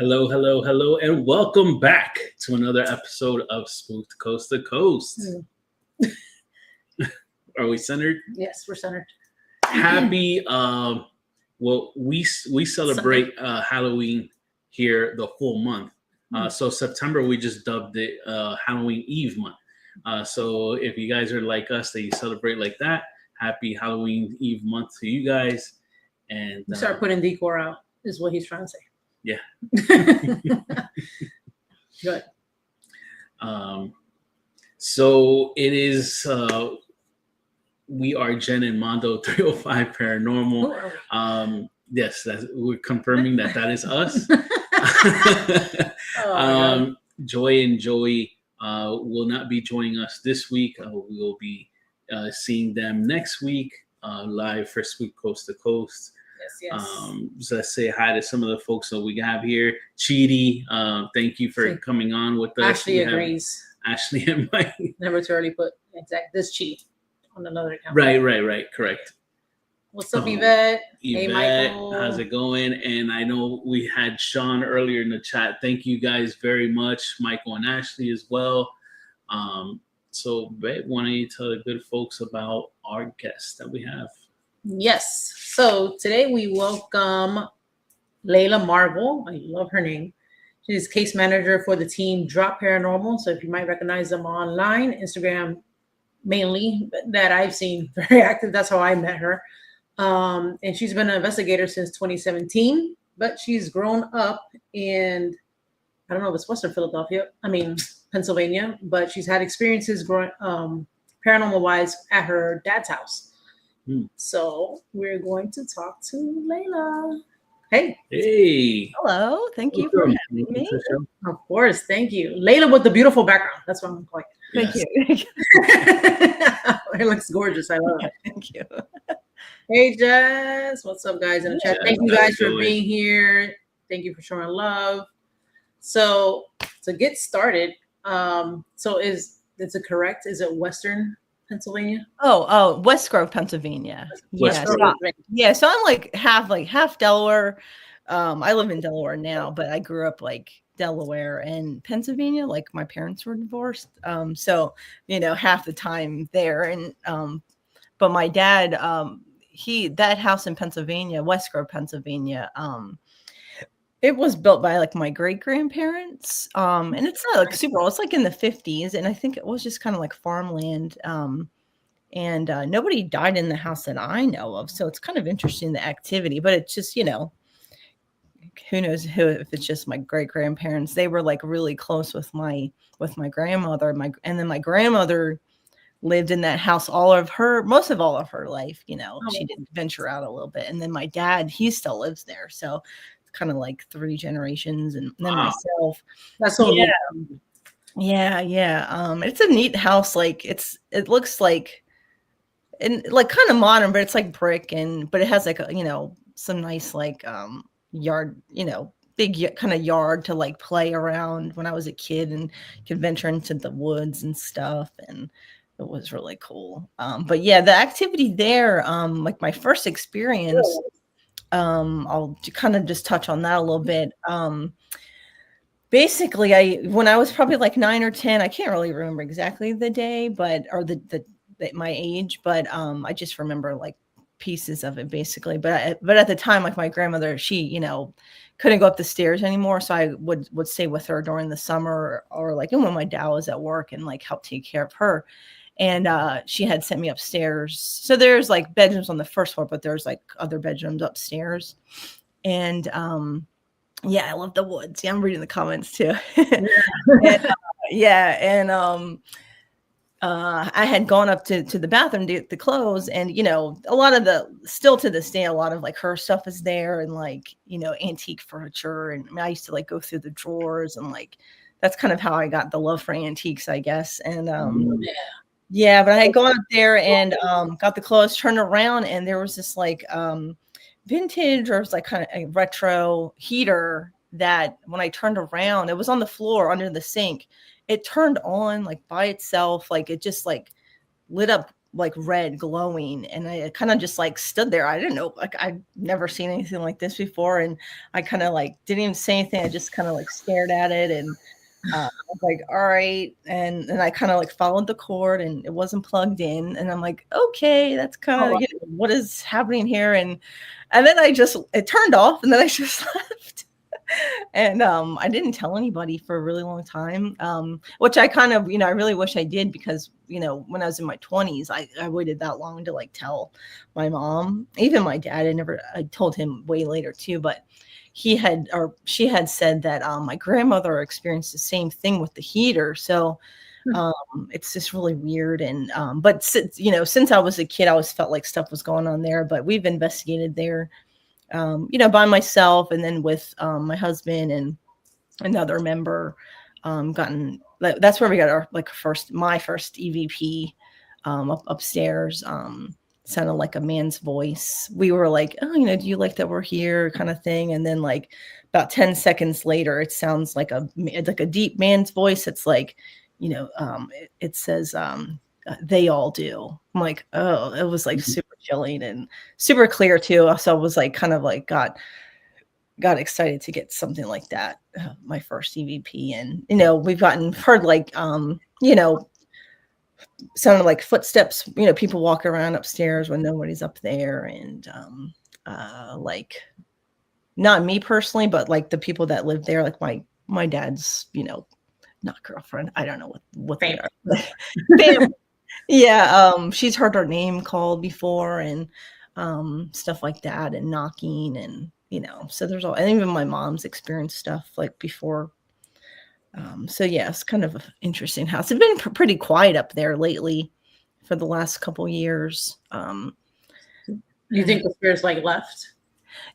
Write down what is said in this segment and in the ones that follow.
Hello, hello, hello, and welcome back to another episode of Spooked Coast to Coast. Are we centered? Yes, we're centered. Happy. Well, we celebrate Halloween here the whole month. So September we just dubbed it Halloween Eve month. So if you guys are like us that you celebrate like that, happy Halloween Eve month to you guys. And we start putting decor out is what he's trying to say. Yeah. Good. So it is. We are Jen and Mondo 305 Paranormal. Yes, we're confirming that is us. Joy and Joey will not be joining us this week. We will be seeing them next week live for Spooked Coast to Coast. Yes. So let's say hi to some of the folks that we have here. 𝗚𝘂𝗀𝘀𝘁, thank you for coming on with us. Ashley agrees. Ashley and Mike. Never too early put this 𝗚𝘂𝗀𝘀𝗀 on another account. Right. Correct. What's up, Yvette? Hey, Michael. How's it going? And I know we had Sean earlier in the chat. Thank you guys very much, Michael and Ashley as well. So, Bette, why don't you tell the good folks about our guests that we have? Yes. So today we welcome Leila Marvel. I love her name. She's case manager for the team 𝗹𝗶𝘀𝘀 Paranormal. So if you might recognize them online, Instagram mainly, that I've seen very active. That's how I met her. And she's been an investigator since 2017, but she's grown up in, I don't know if it's Western Philadelphia, Pennsylvania, but she's had experiences growing paranormal wise at her dad's house. So we're going to talk to Leila. Hey. Hello. Thank you for having me. Of course. Thank you. Leila with the beautiful background. That's what I'm calling. Thank you. It looks gorgeous. I love it. Thank you. Hey, Jess. What's up, guys, in the chat? Thank you guys for being here. Thank you for showing love. So to get started, so is it correct? Is it Western Pennsylvania? Oh, West Grove, Pennsylvania. Yeah. So I'm like half Delaware. I live in Delaware now, but I grew up like Delaware and Pennsylvania. Like my parents were divorced. So half the time there. And but my dad, that house in Pennsylvania, West Grove, Pennsylvania, it was built by like my great grandparents. And it's not like super old. It's like in the 50s. And I think it was just kind of like farmland. And nobody died in the house that I know of. So it's kind of interesting, the activity, but it's just, who knows if it's just my great grandparents. They were like really close with my grandmother. And then my grandmother lived in that house most of all of her life. She did venture out a little bit. And then my dad, he still lives there. So kind of like 3 generations, and then myself. That's so yeah. It's a neat house. Like it looks like, and like kind of modern, but it's like brick, but it has like some nice like yard, big kind of yard to like play around when I was a kid, and could venture into the woods and stuff, and it was really cool. But yeah, the activity there, like my first experience. I'll kind of just touch on that a little bit. Basically, when I was probably like 9 or 10, I can't really remember exactly the day, or my age, but I just remember like pieces of it basically. But at the time, like my grandmother, she couldn't go up the stairs anymore, so I would stay with her during the summer, or like when my dad was at work, and like help take care of her. And she had sent me upstairs. So there's like bedrooms on the first floor, but there's like other bedrooms upstairs. And yeah, I love the woods. Yeah, I'm reading the comments too. I had gone up to the bathroom to get the clothes, and a lot of still to this day, a lot of like her stuff is there, and like antique furniture. And I used to like go through the drawers, and like that's kind of how I got the love for antiques, I guess. And yeah, but I had gone up there and got the clothes, turned around, and there was this like vintage, or it was like kind of a retro heater that when I turned around, it was on the floor under the sink. It turned on like by itself, like it just like lit up like red glowing, and I kind of just like stood there. I didn't know, like I'd never seen anything like this before, and I kind of like didn't even say anything. I just kind of like stared at it, and I was like, all right, and I kind of like followed the cord, and it wasn't plugged in, and I'm like, okay, that's kind of what is happening here, and then it turned off, and then I just left. And I didn't tell anybody for a really long time, which I kind of, I really wish I did, because, when I was in my 20s, I waited that long to like tell my mom, even my dad. I told him way later too, but she had said that my grandmother experienced the same thing with the heater. So it's just really weird. And but since I was a kid, I always felt like stuff was going on there, but we've investigated there, by myself, and then with my husband and another member, that's where we got our my first EVP upstairs. Sounded like a man's voice. We were like, oh, do you like that we're here, kind of thing. And then like about 10 seconds later, it sounds like a deep man's voice. It's like, it says, they all do. I'm like, oh, it was like super chilling and super clear too. So I was like, kind of like got excited to get something like that, my first EVP. And we've heard like sounded like footsteps, people walk around upstairs when nobody's up there, and like not me personally, but like the people that live there, like my dad's not girlfriend, I don't know what they are. Family. Yeah, she's heard her name called before, and stuff like that, and knocking, and so there's and even my mom's experienced stuff like before. So yeah, it's kind of an interesting house. It's been pretty quiet up there lately for the last couple years. You think the spirit's like left?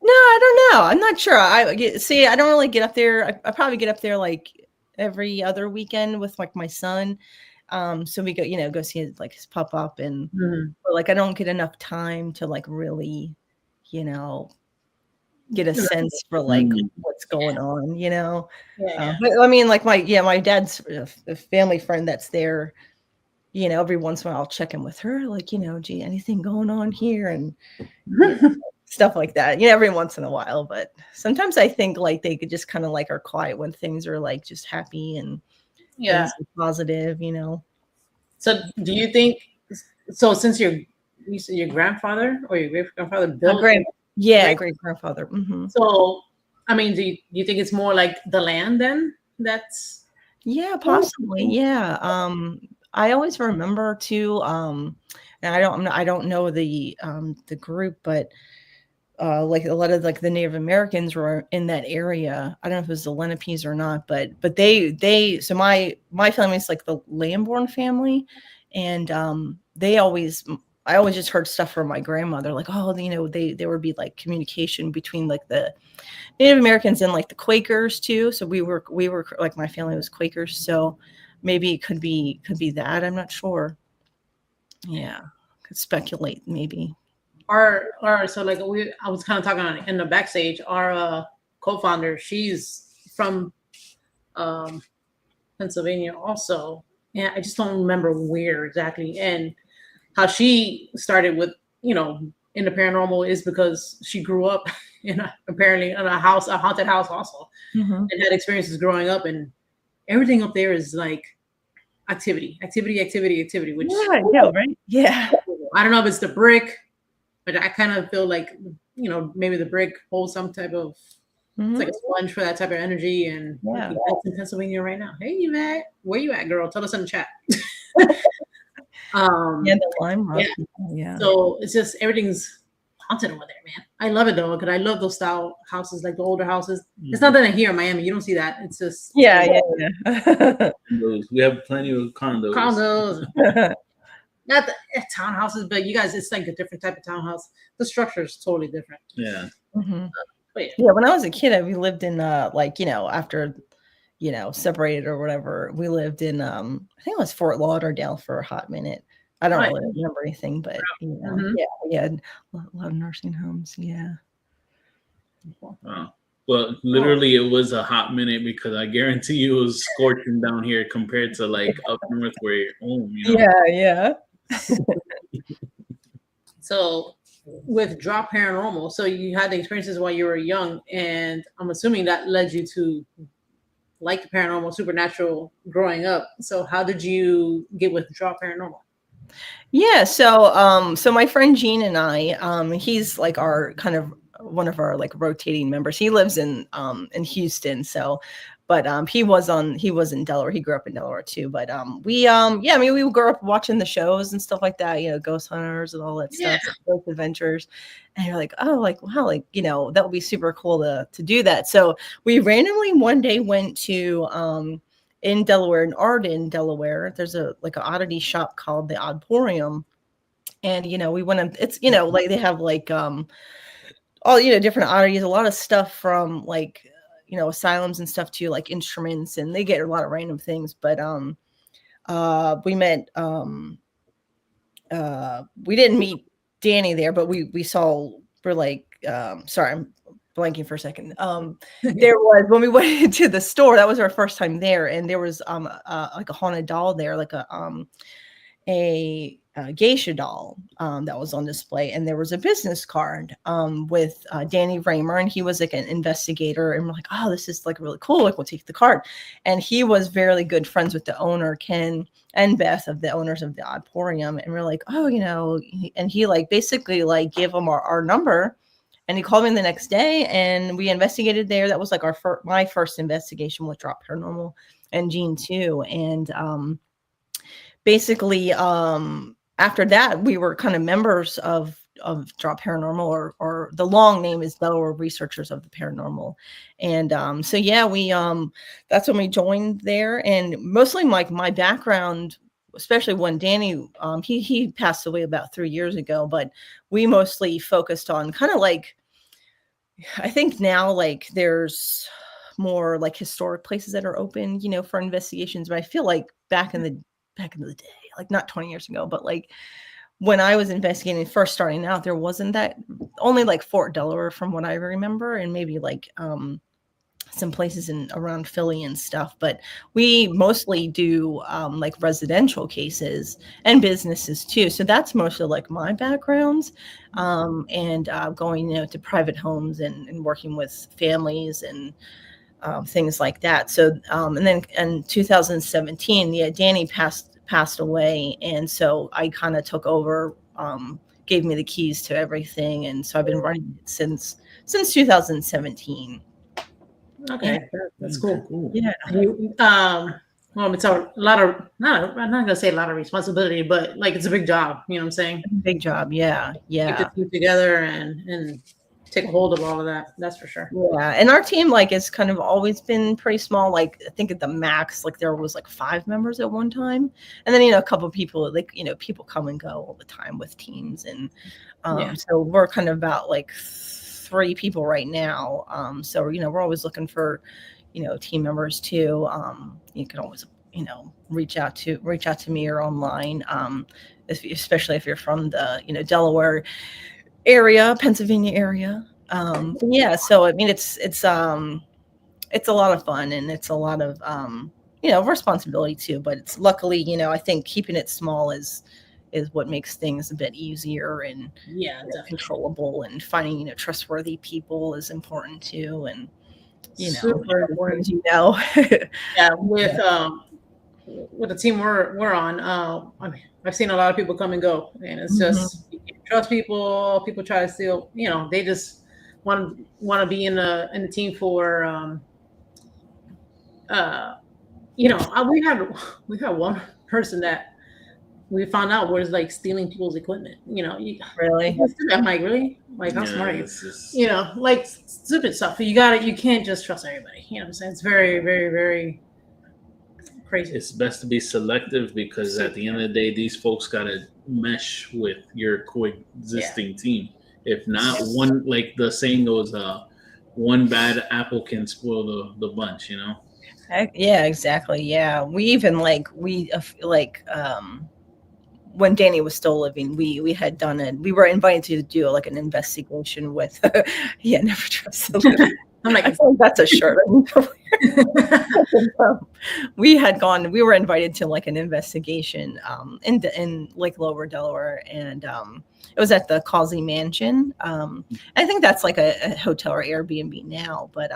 No, I don't know. I'm not sure. I don't really get up there. I probably get up there like every other weekend with like my son. So we go see his, like his pop up, and but, like I don't get enough time to like really, get a sense for like what's going on, but I mean, like my dad's a family friend that's there, every once in a while I'll check in with her, like, gee, anything going on here, and stuff like that, every once in a while. But sometimes I think like they could just kind of like are quiet when things are like just happy and positive, So do you think, so since you said your grandfather or your great grandfather built great grandfather. So, I mean, do you think it's more like the land then? That's possibly. Yeah. I always remember too. And I don't know the group, but like a lot of like the Native Americans were in that area. I don't know if it was the Lenape's or not, but they so my family is like the Lamborn family, and I always just heard stuff from my grandmother, like, oh, there would be like communication between like the Native Americans and like the Quakers too. So we were like, my family was Quakers. So maybe it could be that. I'm not sure. Yeah. Could speculate maybe. So like I was kind of talking in the backstage, our co-founder, she's from Pennsylvania also. And I just don't remember where exactly. And how she started with, in the paranormal is because she grew up apparently in a haunted house also, and had experiences growing up, and everything up there is like activity, which right? Yeah. I don't know if it's the brick, but I kind of feel like, maybe the brick holds some type of, it's like a sponge for that type of energy. And that's in Pennsylvania right now. Hey, Yvette, where you at, girl? Tell us in the chat. The Lime Rock. Yeah. So it's just everything's haunted over there, man. I love it though, because I love those style houses, like the older houses. It's not that here in Miami, you don't see that. It's just We have plenty of condos. Not the townhouses, but you guys, it's like a different type of townhouse. The structure is totally different. Yeah. When I was a kid, we lived in after separated or whatever, we lived in I think it was Fort Lauderdale for a hot minute. I don't really remember anything, but we had a lot of nursing homes. Yeah. Wow. Well, literally, it was a hot minute, because I guarantee you it was scorching down here compared to like up north where you're home. Yeah. So with Drop Paranormal, so you had the experiences while you were young, and I'm assuming that led you to like the paranormal, supernatural growing up. So how did you get with Drop Paranormal? Yeah, so my friend Gene and I, he's like our kind of one of our like rotating members. He lives in Houston, so but he was in Delaware. He grew up in Delaware too. But yeah, I mean we grew up watching the shows and stuff like that, Ghost Hunters and all that stuff, Ghost Adventures. And you're like, oh, like wow, like that would be super cool to do that. So we randomly one day went to in Delaware, in Arden, Delaware, there's an oddity shop called the 𝗹𝗶𝘀𝘀. And we went in, it's like they have like all different oddities, a lot of stuff from like asylums and stuff too, like instruments, and they get a lot of random things. But we met we didn't meet Danny there, but we're like sorry, I'm blanking for a second. There was, when we went into the store, that was our first time there, and there was like a haunted doll there, like a geisha doll that was on display, and there was a business card with Danny Raymer, and he was like an investigator, and we're like, oh, this is like really cool, like we'll take the card. And he was very good friends with the owner, Ken and Beth, of the owners of the 𝗹𝗶𝘀𝘀, and we're like, oh, and he like basically like gave them our number. And he called me the next day, and we investigated there. That was like my first investigation with Drop Paranormal, and Gene too. And basically, after that, we were kind of members of Drop Paranormal, or the long name is Delaware Researchers of the Paranormal. And so yeah, we that's when we joined there. And mostly my background, especially when Danny, he passed away about 3 years ago, but we mostly focused on kind of like, I think now like there's more like historic places that are open, for investigations. But I feel like back in the day, like not 20 years ago, but like when I was investigating, first starting out, there wasn't that, only like Fort Delaware from what I remember, and maybe like some places around Philly and stuff. But we mostly do like residential cases and businesses too. So that's most of like my backgrounds, and going to private homes and working with families and things like that. So and then in 2017, yeah, Danny passed away, and so I kind of took over, gave me the keys to everything, and so I've been running it since 2017. Okay, that's cool. Yeah. Well, it's a lot of, I'm not gonna say a lot of responsibility, but like it's a big job. You know what I'm saying? Big job. Yeah. Get the team together and take a hold of all of that. That's for sure. Yeah, and our team like has kind of always been pretty small. Like I think at the max, like there was like 5 members at one time, and then a couple of people, like people come and go all the time with teams, and so we're kind of about like 3 people right now. So we're always looking for team members too. You can always reach out to me or online, especially if you're from the Delaware area, Pennsylvania area. Yeah, so I mean it's a lot of fun, and it's a lot of responsibility too, but it's luckily I think keeping it small is what makes things a bit easier and controllable, and finding trustworthy people is important too, and super important. Yeah, with the team we're on, I mean, I've seen a lot of people come and go, and it's just you can't trust people. People try to steal. They just want to be in the team for. We had one person that we found out was like stealing people's equipment. Really? I'm like, really? Like, how smart are you? Like stupid stuff. You can't just trust everybody. You know what I'm saying? It's very, very, very crazy. It's best to be selective, because at the end of the day, these folks got to mesh with your coexisting team. If not, one, like the saying goes, one bad apple can spoil the bunch, Yeah, exactly. Yeah, we even when Danny was still living, we had done it. We were invited to do like an investigation with. Never trust. I'm like, I think that's a shirt. We were invited to like an investigation in like Lower Delaware, and it was at the 𝗂𝘂𝗀𝘀𝘁 Mansion. I think that's like a hotel or Airbnb now, but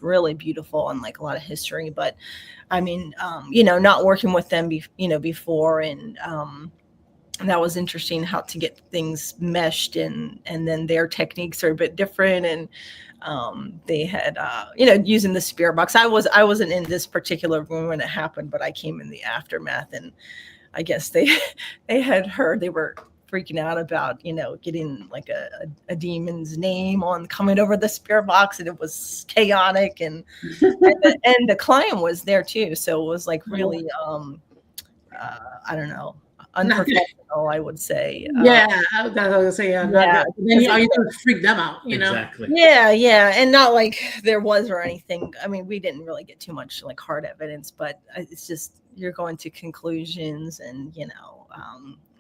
really beautiful and like a lot of history. But I mean, not working with them before, and that was interesting how to get things meshed, and then their techniques are a bit different, and they had using the spirit box. I wasn't in this particular room when it happened, but I came in the aftermath, and I guess they had heard, they were freaking out about getting like a demon's name on coming over the spirit box, and it was chaotic, and the client was there too, so it was like really I don't know, unprofessional, I would say. Yeah, that's what I was gonna say. Yeah, yeah. Then you gonna freak them out, Exactly. Yeah, and not like there was or anything. I mean, we didn't really get too much like hard evidence, but it's just you're going to conclusions, and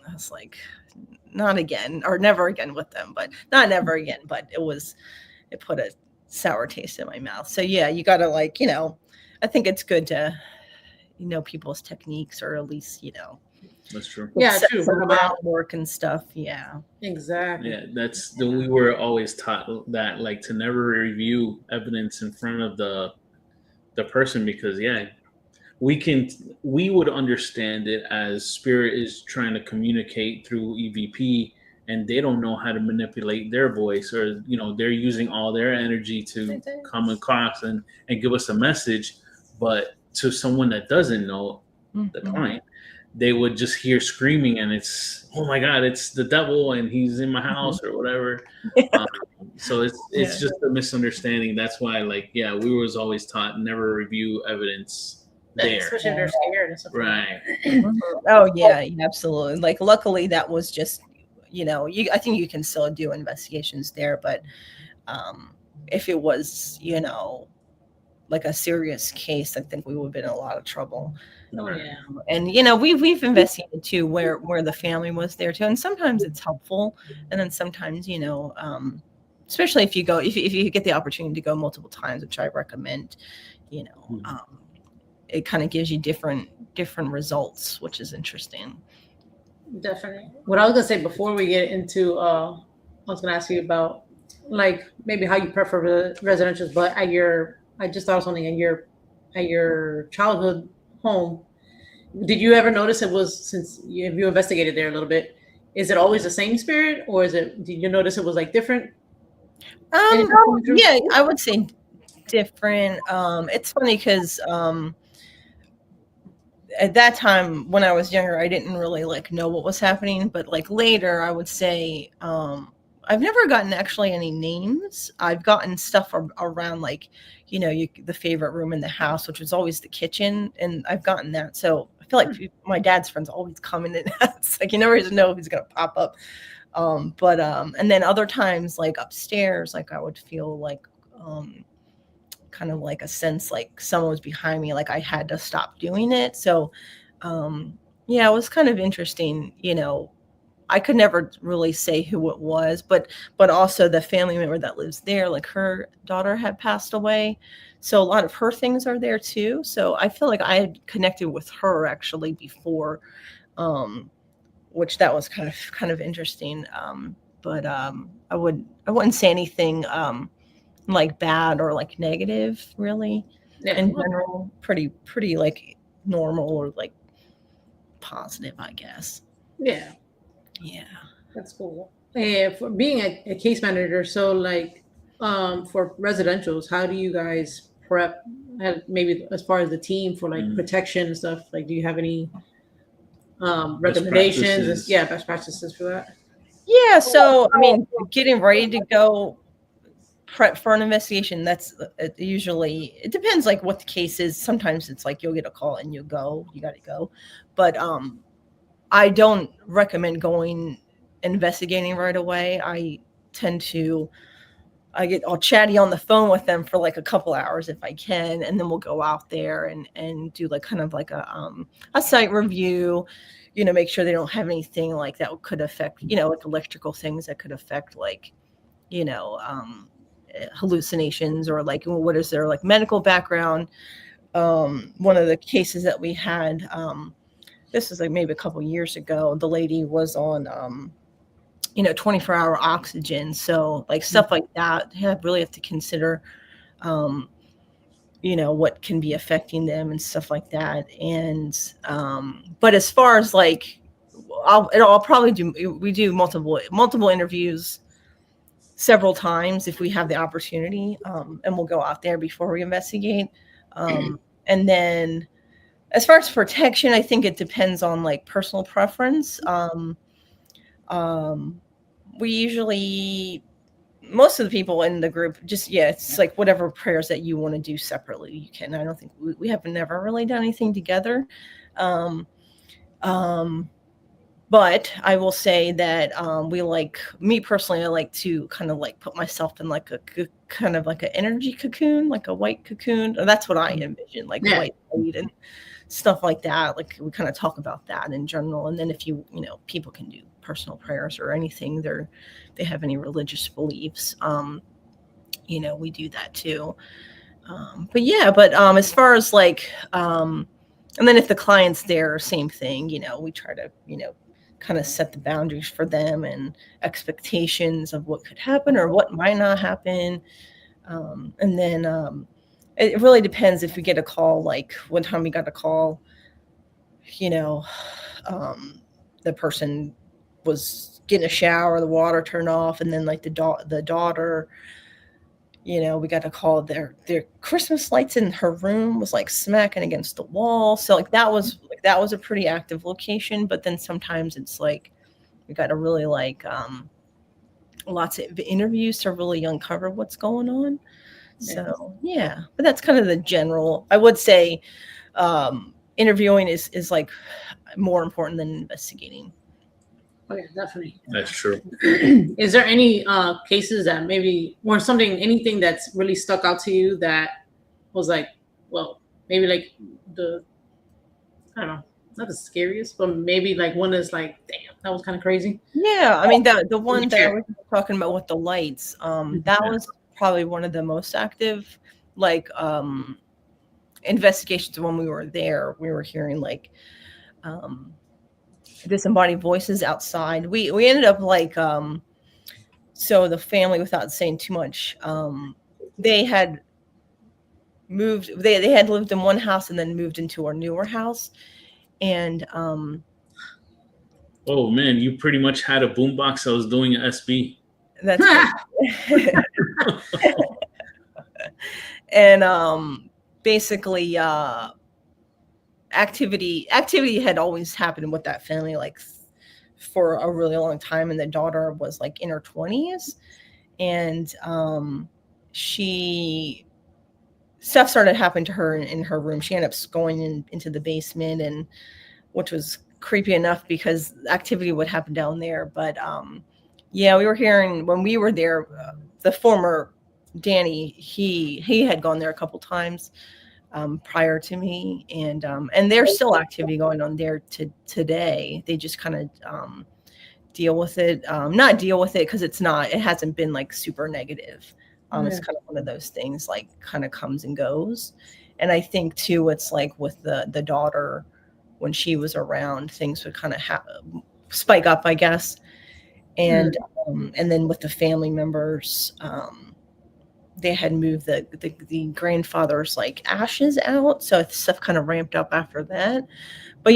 I was like, not again, or never again with them, but not never again. But it put a sour taste in my mouth. So yeah, you got to like I think it's good to people's techniques, or at least That's true. Yeah, true. About work and stuff. Yeah, exactly. Yeah, we were always taught that, like, to never review evidence in front of the person, because we would understand it as spirit is trying to communicate through EVP, and they don't know how to manipulate their voice, or they're using all their energy to come across and give us a message. But to someone that doesn't know, the client, they would just hear screaming, and it's, oh my God, it's the devil, and he's in my house, or whatever. So it's just a misunderstanding. That's why, we was always taught never review evidence there. Especially if they're scared and stuff. Right. Oh yeah, absolutely. Like, luckily that was just, I think you can still do investigations there, but if it was, like a serious case, I think we would have been in a lot of trouble. Oh yeah. And we've investigated too where the family was there too, and sometimes it's helpful, and then sometimes especially if you get the opportunity to go multiple times, which I recommend, it kind of gives you different results, which is interesting. Definitely. What I was gonna say before we get into I was gonna ask you about like maybe how you prefer residentials, but I just thought of something at your childhood home. Did you ever notice it was, since you investigated there a little bit, is it always the same spirit, or did you notice it was like different? Yeah, I would say different. It's funny because at that time when I was younger, I didn't really like know what was happening, but like later I would say I've never gotten actually any names. I've gotten stuff around like, the favorite room in the house, which was always the kitchen. And I've gotten that. So I feel like my dad's friends always come in, and it's like, you never even know who's going to pop up. And then other times, like upstairs, like I would feel like, kind of like a sense like someone was behind me, like I had to stop doing it. So, it was kind of interesting, I could never really say who it was, but also the family member that lives there, like her daughter had passed away. So a lot of her things are there too. So I feel like I had connected with her actually before, which that was kind of interesting. I wouldn't say anything like bad or like negative really. In general, pretty like normal or like positive, I guess. Yeah. Yeah, that's cool. And for being a case manager, so like for residentials, how do you guys prep, maybe as far as the team, for like protection and stuff? Like, do you have any recommendations? Best practices for that? Yeah, so I mean, getting ready to go prep for an investigation, that's usually, it depends like what the case is. Sometimes it's like you'll get a call and you got to go, but I don't recommend going investigating right away. I tend to, get all chatty on the phone with them for like a couple hours if I can, and then we'll go out there and do like kind of like a site review, make sure they don't have anything like that could affect, like electrical things that could affect like, hallucinations, or like what is their like medical background. One of the cases that we had, this was like maybe a couple years ago, the lady was on 24-hour oxygen. So like stuff like that, really have to consider what can be affecting them and stuff like that. And but as far as like I'll probably do multiple interviews several times if we have the opportunity, and we'll go out there before we investigate. And then as far as protection, I think it depends on like personal preference. We usually, most of the people in the group just, it's like whatever prayers that you want to do separately, you can. I don't think we have never really done anything together. But I will say that me personally, I like to kind of like put myself in like a kind of like an energy cocoon, like a white cocoon. And that's what I envision, like white light and stuff like that. Like we kind of talk about that in general. And then if people can do personal prayers or anything, they have any religious beliefs, we do that too. But as far as like, and then if the client's there, same thing, we try to, kind of set the boundaries for them and expectations of what could happen or what might not happen. And then it really depends if we get a call, like one time we got a call, the person was getting a shower, the water turned off, and then like the daughter, we got a call, their Christmas lights in her room was like smacking against the wall. So like that was a pretty active location. But then sometimes it's like we got to really like lots of interviews to really uncover what's going on. So but that's kind of the general. I would say interviewing is like more important than investigating. Oh yeah, definitely. That's true. Is there any cases that maybe, or anything that's really stuck out to you that was like, well, maybe like I don't know, not the scariest, but maybe like one that's like, damn, that was kind of crazy? Yeah, I mean, the one that we're talking about with the lights, that was probably one of the most active, like, investigations when we were there. We were hearing like disembodied voices outside. We ended up like so the family, without saying too much, they had moved, they had lived in one house and then moved into our newer house. And oh man, you pretty much had a boombox. I was doing an SB. That's and basically activity had always happened with that family like for a really long time, and the daughter was like in her 20s, and stuff started happening to her in her room. She ended up going into the basement, and which was creepy enough because activity would happen down there. But we were hearing when we were there, the former Danny, he had gone there a couple times prior to me, and there's still activity going on there today. They just kind of deal with it, not deal with it because it hasn't been like super negative. It's kind of one of those things like kind of comes and goes. And I think too, it's like with the daughter, when she was around, things would kind of spike up, I guess. And then with the family members, they had moved the grandfather's like ashes out, so stuff kind of ramped up after that. But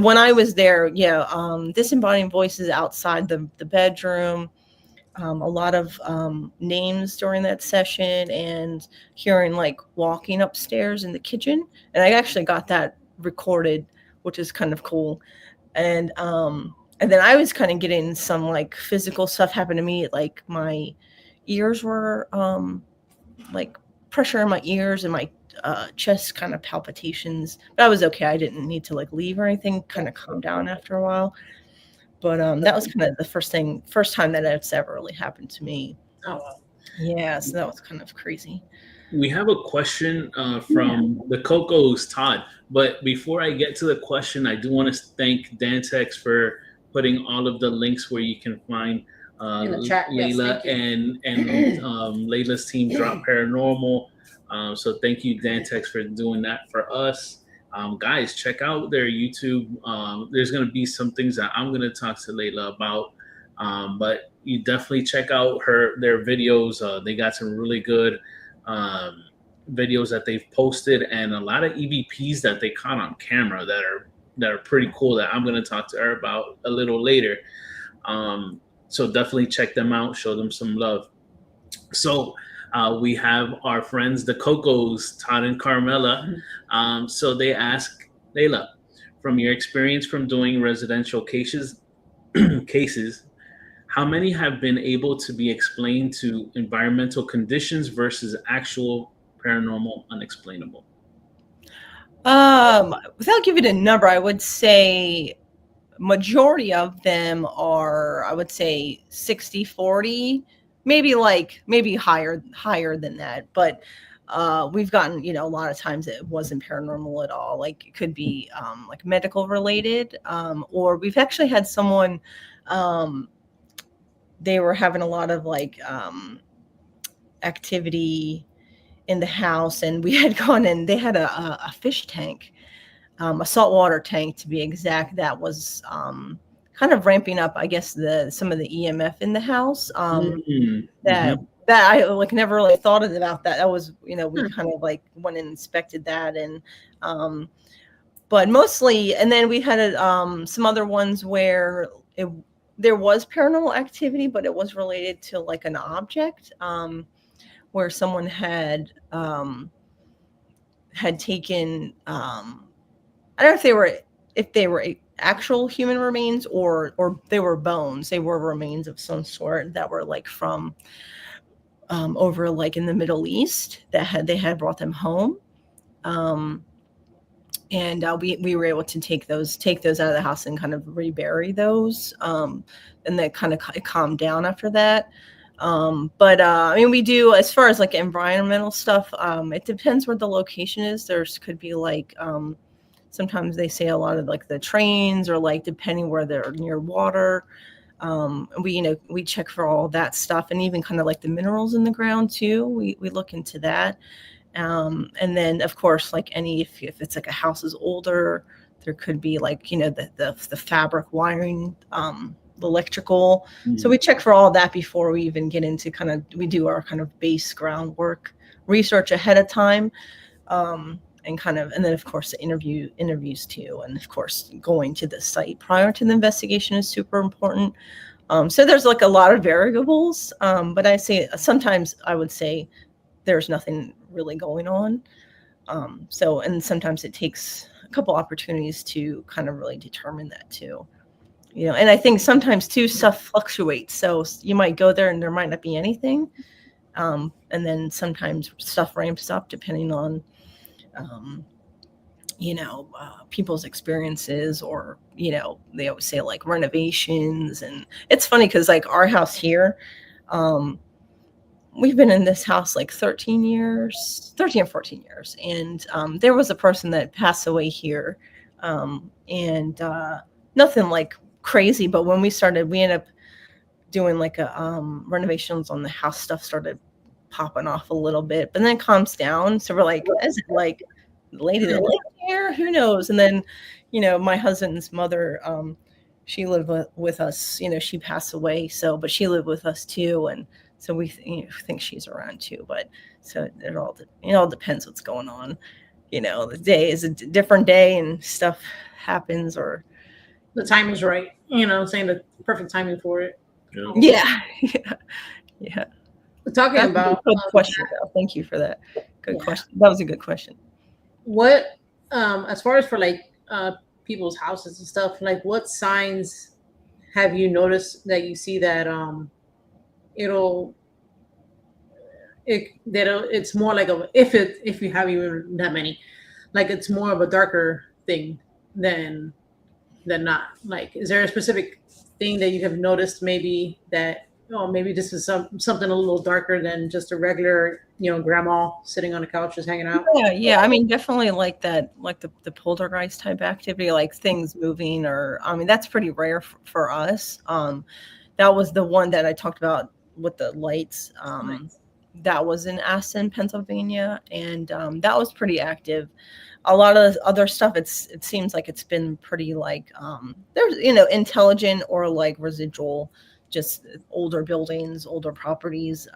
when I was there, disembodying voices outside the bedroom, a lot of names during that session, and hearing like walking upstairs in the kitchen. And I actually got that recorded, which is kind of cool. And then I was kind of getting some like physical stuff happen to me, like my ears were like pressure in my ears and my chest kind of palpitations, but I was okay. I didn't need to like leave or anything, kind of calm down after a while. But that was kind of the first time that it's ever really happened to me. Oh, yeah, so that was kind of crazy. We have a question from the 𝗶𝗂𝗀𝘁, but before I get to the question, I do want to thank Dantex for putting all of the links where you can find in the chat. Leila, Yes, and Leila's team, Drop Paranormal. So thank you, Dantex, for doing that for us. Guys, check out their YouTube. There's going to be some things that I'm going to talk to Leila about, but you definitely check out their videos. They got some really good videos that they've posted, and a lot of EVPs that they caught on camera that are pretty cool, that I'm going to talk to her about a little later. So definitely check them out, show them some love. So we have our friends, the Cocos, Todd and Carmela. So they ask, Leila, from your experience from doing residential cases, how many have been able to be explained to environmental conditions versus actual paranormal unexplainable? Without giving a number, I would say majority of them are, I would say 60-40, maybe higher than that. But we've gotten, a lot of times it wasn't paranormal at all. Like it could be like medical related, or we've actually had someone, they were having a lot of like activity in the house, and we had gone in, they had a fish tank, a saltwater tank to be exact, that was kind of ramping up, I guess, some of the EMF in the house. That I like never really thought about that. That was, we kind of like went and inspected that, and but mostly, and then we had some other ones where there was paranormal activity, but it was related to like an object, where someone had taken, I don't know if they were actual human remains or they were bones. They were remains of some sort that were like from over like in the Middle East, that they had brought them home. And we were able to take those out of the house and kind of rebury those. And that kind of calmed down after that. But I mean, we do, as far as like environmental stuff, it depends where the location is. There's could be like, sometimes they say a lot of like the trains, or like depending where they're near water. We check for all that stuff, and even kind of like the minerals in the ground too. We look into that. And then of course, like if it's like a house is older, there could be like, the fabric wiring, the electrical. So we check for all that before we even get into we do our kind of base groundwork research ahead of time. And then of course the interviews too. And of course, going to the site prior to the investigation is super important. So there's like a lot of variables. But I say sometimes I would say there's nothing really going on. And sometimes it takes a couple opportunities to kind of really determine that too. And I think sometimes too, stuff fluctuates. So you might go there and there might not be anything. And then sometimes stuff ramps up depending on, people's experiences, or, they always say like renovations. And it's funny because like our house here, we've been in this house like 13 or 14 years. And there was a person that passed away here, and nothing like crazy. But when we ended up doing like a renovations on the house, stuff started popping off a little bit, but then it calms down. So we're like, is it like the lady that lived here? Who knows? And then, my husband's mother, she lived with us, she passed away. But she lived with us too. And so we think she's around too. But so it all depends what's going on. The day is a different day and stuff happens, or the time is right. I'm saying the perfect timing for it. Yeah. We're talking about good question. Thank you for that. Good question. That was a good question. What, as far as for like people's houses and stuff, like what signs have you noticed that you see that it's more like if you have even that many, like it's more of a darker thing than not? Like, is there a specific thing that you have noticed maybe that, maybe this is something a little darker than just a regular, grandma sitting on the couch just hanging out? Yeah. I mean, definitely like that, like the poltergeist type activity, like things moving, or, I mean, that's pretty rare for us. that was the one that I talked about with the lights. That was in Aston, Pennsylvania, and that was pretty active. A lot of other stuff, it seems like it's been pretty like there's intelligent or like residual, just older buildings, older properties.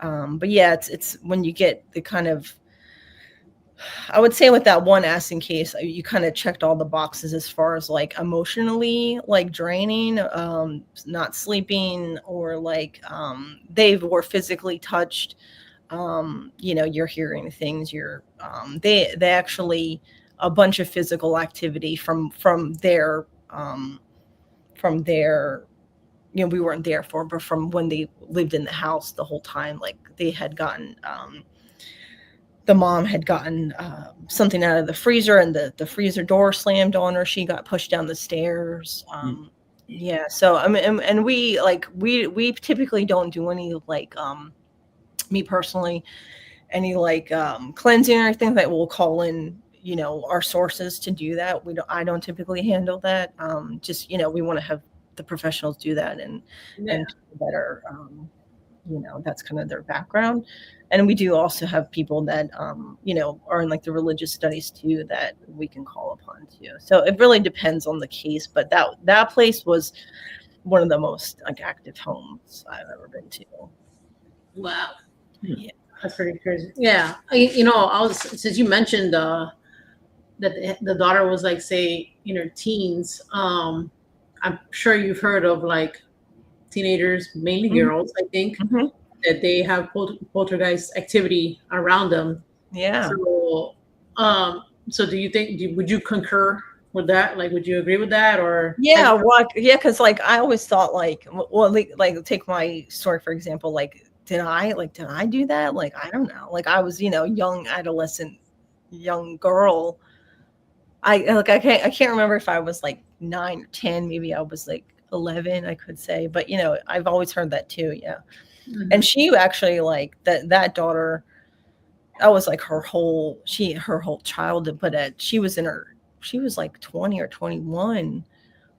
But yeah, it's when you get the kind of, I would say with that one Aston case, you kind of checked all the boxes as far as like emotionally like draining, not sleeping, or like they were physically touched. You're hearing things. They actually a bunch of physical activity from their we weren't there for, but from when they lived in the house the whole time, like they had gotten the mom had gotten something out of the freezer, and the freezer door slammed on her. She got pushed down the stairs. Yeah. So I mean, and we typically don't do any like me personally, any like cleansing or anything that we'll call in our sources to do that. I don't typically handle that. Just we want to have the professionals do that, and people that are that's kind of their background. And we do also have people that, are in like the religious studies too, that we can call upon too. So it really depends on the case. But that place was one of the most like active homes I've ever been to. Wow. Yeah. That's pretty crazy. Yeah. Since you mentioned that the daughter was like, say, in her teens, I'm sure you've heard of like teenagers, mainly girls, I think, that they have poltergeist activity around them. Yeah. So do you think, would you concur with that? Like, would you agree with that? Or yeah, because like I always thought like take my story for example. Like, did I do that? Like, I don't know. Like, I was young adolescent, young girl. I can't remember if I was like 9 or 10. Maybe I was like 11, I could say. But I've always heard that too. Yeah. And she actually like that daughter, that was like her whole childhood. But she was like 20 or 21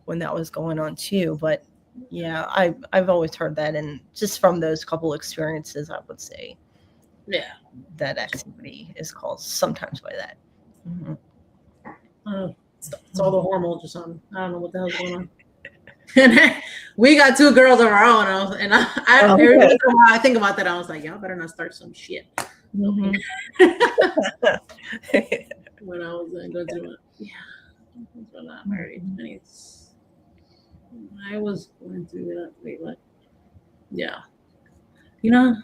when that was going on too. But yeah, I've always heard that, and just from those couple experiences, I would say, that activity is caused sometimes by that. It's all the hormones or something. I don't know what the hell's going on. And we got 2 girls of our own, every time I think about that, I was like, y'all better not start some shit. When I was going through it, I was going through that. Wait, what? Yeah, I don't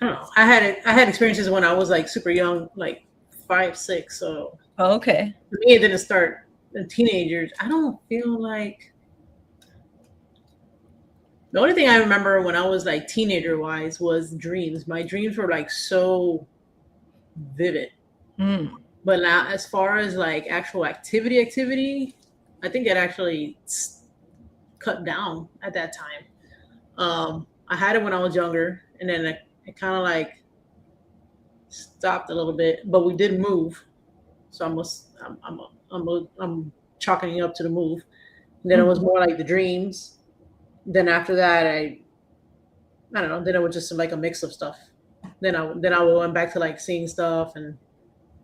know. I had experiences when I was like super young, like 5, 6. So okay, for me, it didn't start in teenagers. I don't feel like. The only thing I remember when I was like teenager wise was dreams. My dreams were like so vivid. But now as far as like actual activity, I think it actually cut down at that time. I had it when I was younger, and then it kind of like stopped a little bit, but we did move. So I'm chalking it up to the move. And then it was more like the dreams. Then after that, I don't know. Then it was just like a mix of stuff. Then I went back to like seeing stuff and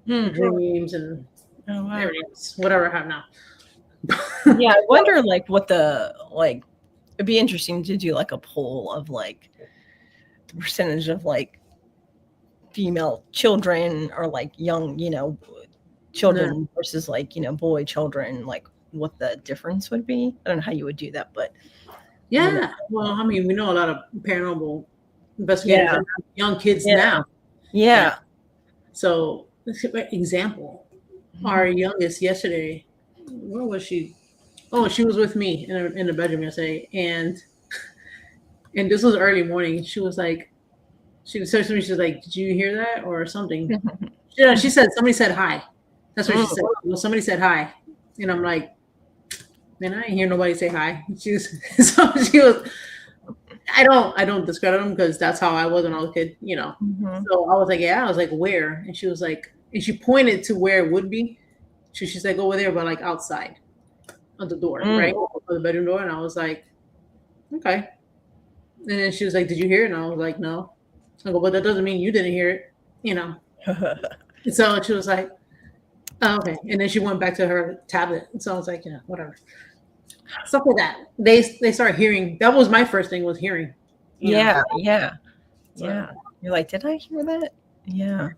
dreams and everything else, whatever I have now. Yeah, I wonder like what it'd be interesting to do like a poll of like the percentage of like female children or like young children versus like boy children, like what the difference would be. I don't know how you would do that, but. Yeah. Well, I mean, we know a lot of paranormal investigators and young kids now. Yeah. So, example, our youngest yesterday, where was she? Oh, she was with me in the bedroom yesterday, and this was early morning. She was like, she said to me, she was like, "Did you hear that or something?" She said somebody said hi. That's what she said. Well, somebody said hi, and I'm like. Man, I didn't hear nobody say hi. She was. I don't discredit them because that's how I was when I was a kid, So I was like, I was like, where? And she was like, and she pointed to where it would be. She's like over there, but like outside of the door, right? Of the bedroom door. And I was like, okay. And then she was like, did you hear it? And I was like, no. I go, but that doesn't mean you didn't hear it, you know. And so she was like, oh, okay. And then she went back to her tablet. And so I was like, yeah, whatever. Stuff like that. They start hearing. That was my first thing, was hearing. Yeah. So. You're like, did I hear that? Yeah.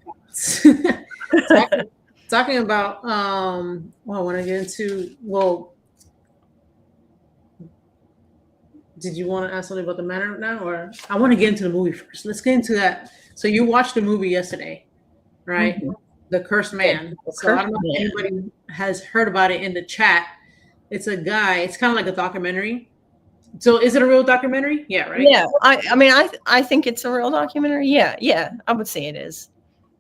Talking about well, I want to get into, well, did you want to ask something about the manor now, or I want to get into the movie first? Let's get into that. So you watched the movie yesterday, right? Mm-hmm. The Cursed Man. So I don't know if anybody has heard about it in the chat. It's a guy. It's kind of like a documentary. So is it a real documentary? Yeah, right? Yeah. I mean, I think it's a real documentary. Yeah. I would say it is.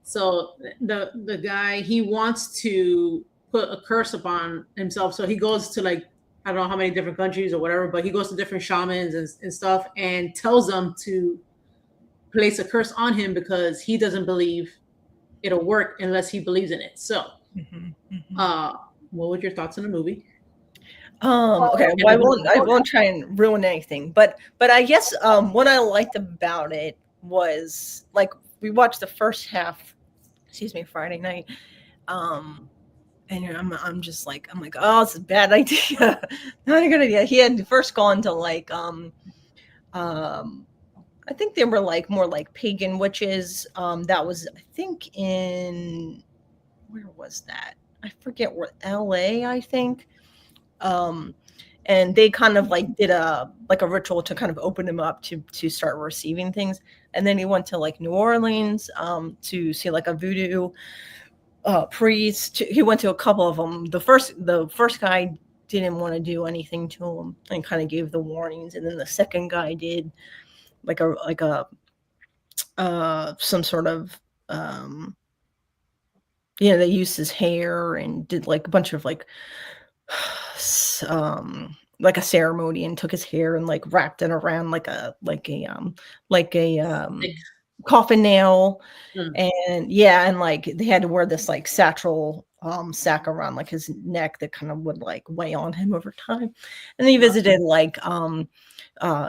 So the guy, he wants to put a curse upon himself. So he goes to, like, I don't know how many different countries or whatever, but he goes to different shamans and stuff and tells them to place a curse on him because he doesn't believe it'll work unless he believes in it. So, what were your thoughts on the movie? Okay, well, I won't try and ruin anything, but I guess what I liked about it was, like, we watched the first half, Friday night, and I'm just like, oh, it's a bad idea, not a good idea. He had first gone to, like, I think they were like more like pagan witches. That was, I think, in, where was that? I forget where, LA, I think. And they kind of like did a ritual to kind of open him up to start receiving things. And then he went to, like, New Orleans to see, like, a voodoo priest. He went to a couple of them. The first guy didn't want to do anything to him and kind of gave the warnings, and then the second guy did some sort of they used his hair and did, like, a bunch of, like a ceremony, and took his hair and, like, wrapped it around like a coffin nail. And and, like, they had to wear this, like, satchel sack around, like, his neck that kind of would, like, weigh on him over time. And he visited, like,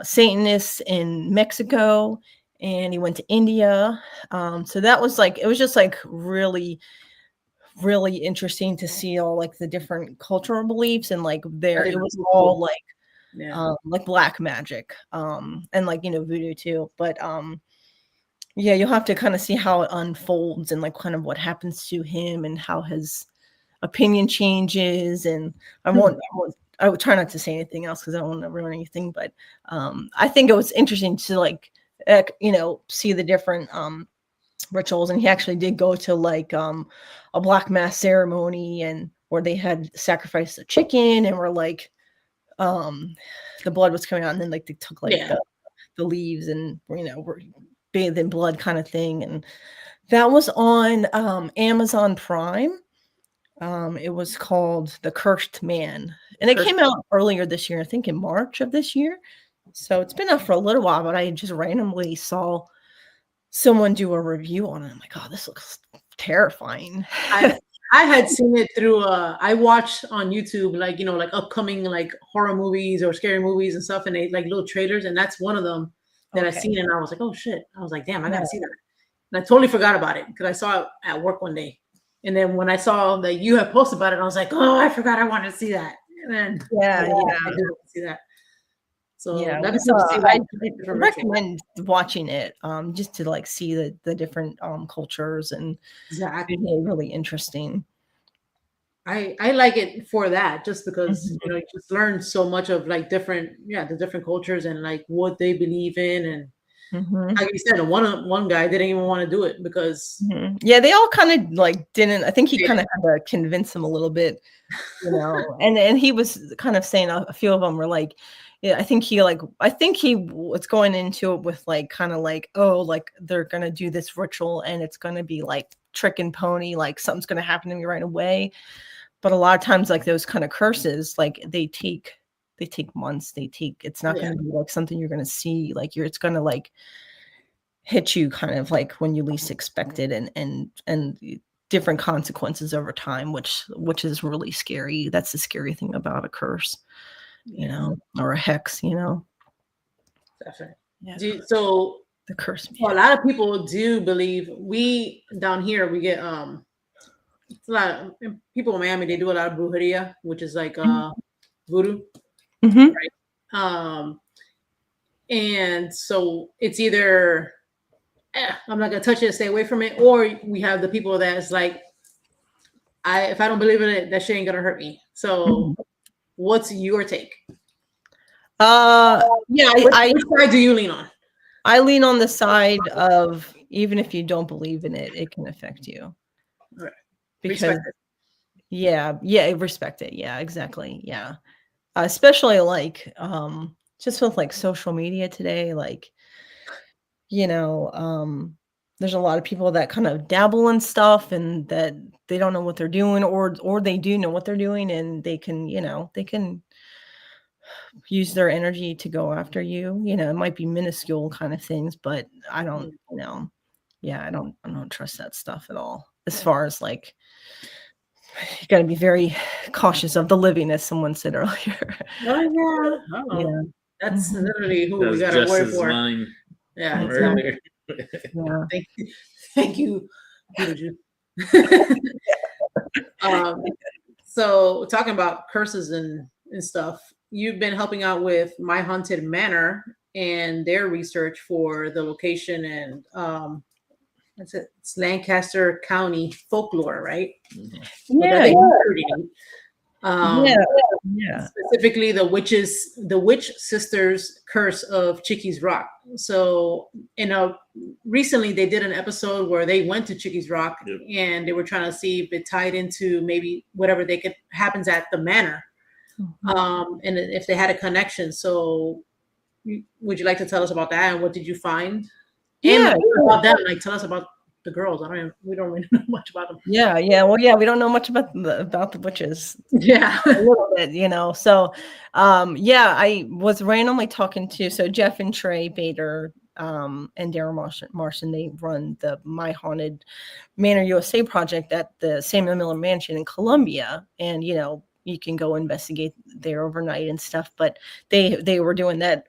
Satanists in Mexico, and he went to India. So that was, like, it was just, like, really, really interesting to see all, like, the different cultural beliefs, and, like, it was all like black magic, and, like, voodoo too. But you'll have to kind of see how it unfolds, and, like, kind of what happens to him and how his opinion changes. And I would try not to say anything else because I don't want to ruin anything. But I think it was interesting to, like, see the different rituals. And he actually did go to, like, a black mass ceremony, and where they had sacrificed a chicken, and were, like, the blood was coming out, and then, like, they took, like, the leaves, and were bathed in blood kind of thing. And that was on Amazon Prime. It was called The Cursed Man, and it came out earlier this year, I think in March of this year. So it's been out for a little while, but I just randomly saw someone do a review on it. I'm like, oh, this looks terrifying. I had seen it through I watched on YouTube, like, like upcoming, like, horror movies or scary movies and stuff, and they, like, little trailers, and that's one of them that I seen, and I was like, oh shit. I was like, damn, I gotta see that. And I totally forgot about it because I saw it at work one day. And then when I saw that you had posted about it, I was like, oh, I forgot I wanted to see that. And then I did see that. So I recommend watching it just to, like, see the different cultures, and exactly, really interesting. I like it for that, just because you just learn so much of, like, the different cultures, and, like, what they believe in. And like you said, one guy didn't even want to do it because they all kind of, like, didn't. I think he kind of had to convince him a little bit, and he was kind of saying a few of them were like, I think he was going into it with, like, kind of like, oh, like, they're gonna do this ritual and it's gonna be like trick and pony, like something's gonna happen to me right away. But a lot of times, like, those kind of curses, like, they take months. It's not gonna be like something you're gonna see, like, it's gonna, like, hit you kind of like when you least expect it, and different consequences over time, which is really scary. That's the scary thing about a curse, or a hex, Definitely. Yeah. So The curse. well, a lot of people do believe we down here we get it's a lot of people in Miami, they do a lot of brujeria, which is like voodoo. Mm-hmm. Right? And so it's either I'm not gonna touch it, stay away from it, or we have the people that's like, if I don't believe in it, that shit ain't gonna hurt me. So what's your take? Yeah, Which side do you lean on? I lean on the side of even if you don't believe in it, it can affect you. Right. Because Respect it. yeah, respect it. Yeah, exactly. Yeah. Especially like just with like social media today, like, you know, there's a lot of people that kind of dabble in stuff and that they don't know what they're doing, or they do know what they're doing, and they can, you know, they can use their energy to go after you. You know, it might be minuscule kind of things, but I don't, you know, yeah, I don't trust that stuff at all. As far as like, you got to be very cautious of the living, as someone said earlier. Oh yeah. Yeah. That's literally who That's we got to work Jess's for. line Yeah, exactly. earlier. Yeah. Thank you. So talking about curses and stuff, you've been helping out with My Haunted Manor and their research for the location and it's Lancaster County folklore, right? Yeah. Yeah. Specifically the witch sisters curse of Chickies Rock. So recently they did an episode where they went to Chickies Rock and they were trying to see if it tied into maybe whatever happens at the manor. And if they had a connection. So would you like to tell us about that and what did you find? Yeah. And about that, like tell us about the girls. We don't really know much about them. Yeah. Well, yeah, we don't know much about the witches. Yeah. A little bit, you know. So yeah, I was randomly talking to Jeff and Trey Bader and Darren Martian. They run the My Haunted Manor USA project at the Samuel Miller Mansion in Columbia, and you know, you can go investigate there overnight and stuff. But they were doing that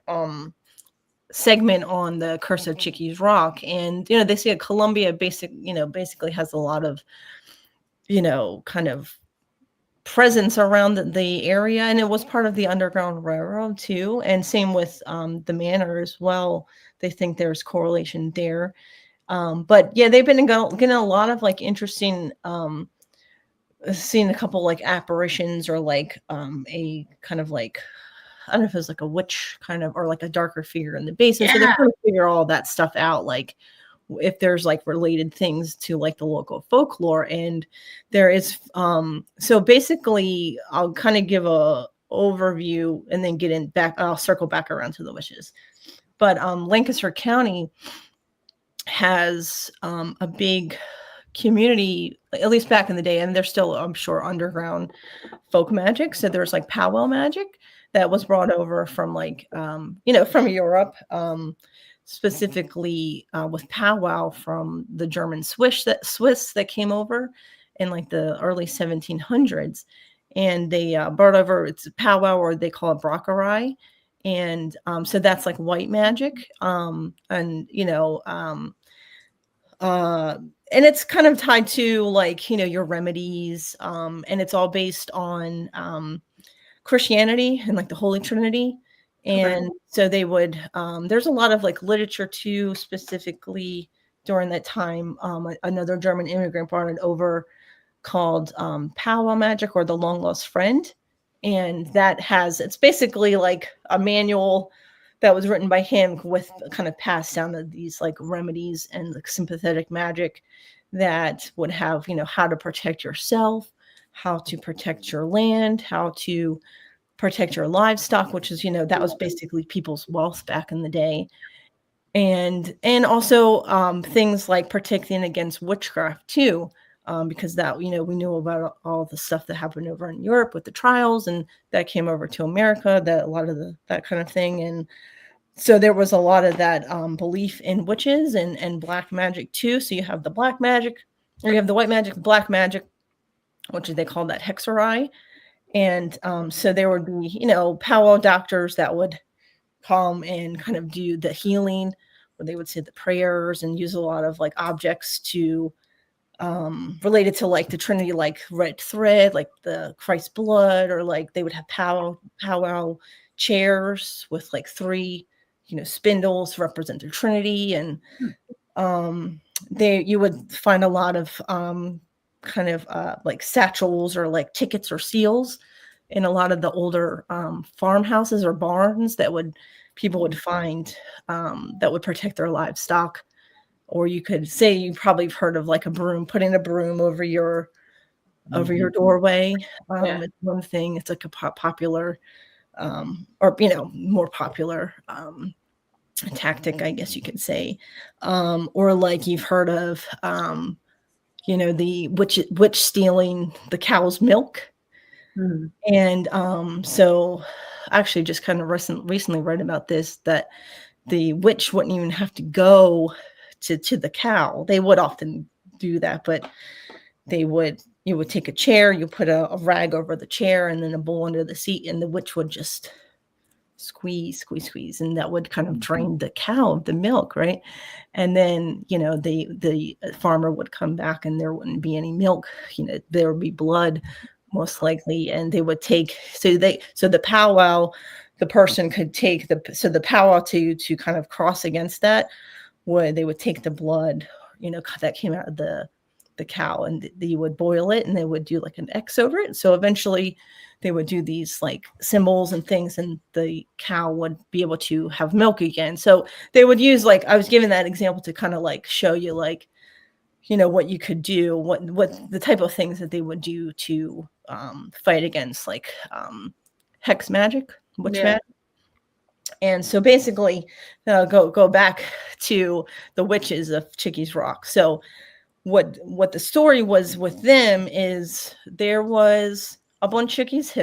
segment on the Curse of Chickies Rock, and you know, they say Columbia basically has a lot of, you know, kind of presence around the area, and it was part of the Underground Railroad too, and same with the manor as well. They think there's correlation there, but yeah, they've been getting a lot of like interesting seeing a couple like apparitions or like a kind of like, I don't know if it was like a witch kind of, or like a darker figure in the basement. So they're trying to figure all that stuff out, like if there's like related things to like the local folklore. And there is so basically I'll kind of give a overview and then I'll circle back around to the witches. But Lancaster County has a big community, at least back in the day, and there's still, I'm sure, underground folk magic. So there's like powwow magic that was brought over from like you know, from Europe, specifically with powwow from the German Swiss that came over in like the early 1700s, and they brought over, it's a powwow, or they call it 𝗶𝗶𝗀𝘀, and so that's like white magic, and you know, and it's kind of tied to like, you know, your remedies, and it's all based on Christianity and like the Holy Trinity. And so they would, there's a lot of like literature too, specifically during that time. Another German immigrant brought it over called powwow magic, or the long lost friend. And it's basically like a manual that was written by him with kind of passed down of these like remedies and like sympathetic magic that would have, you know, how to protect yourself, how to protect your land, how to protect your livestock, which is, you know, that was basically people's wealth back in the day. And also things like protecting against witchcraft too, because that, you know, we knew about all the stuff that happened over in Europe with the trials, and that came over to America, that a lot of that kind of thing. And so there was a lot of that belief in witches and black magic too. So you have the black magic, or you have the white magic, black magic, which they call that hexerai. And so there would be, you know, powwow doctors that would come and kind of do the healing, where they would say the prayers and use a lot of like objects to related to like the Trinity, like red thread, like the Christ blood, or like they would have powwow chairs with like 3, spindles to represent the Trinity. And you would find a lot of kind of like satchels or like tickets or seals in a lot of the older farmhouses or barns that people would find that would protect their livestock. Or you could say, you probably have heard of like putting a broom over your doorway. It's one thing. It's like a popular or more popular tactic, I guess you could say. Or like you've heard of the witch stealing the cow's milk. And so actually just kind of recently read about this, that the witch wouldn't even have to go to the cow. They would often do that, but you would take a chair, you put a rag over the chair and then a bowl under the seat, and the witch would just squeeze, and that would kind of drain the cow of the milk, right? And then the farmer would come back and there wouldn't be any milk, there would be blood most likely. And they would take the powwow, the person could take the powwow to kind of cross against that, where they would take the blood, that came out of the cow, and they would boil it and they would do like an X over it. So eventually they would do these like symbols and things, and the cow would be able to have milk again. So they would use, like, I was giving that example to kind of like show you, like, what you could do, what the type of things that they would do to fight against like hex magic, witch magic. And so basically, go back to the witches of Chickee's Rock. So what the story was with them is there was up on Chickee's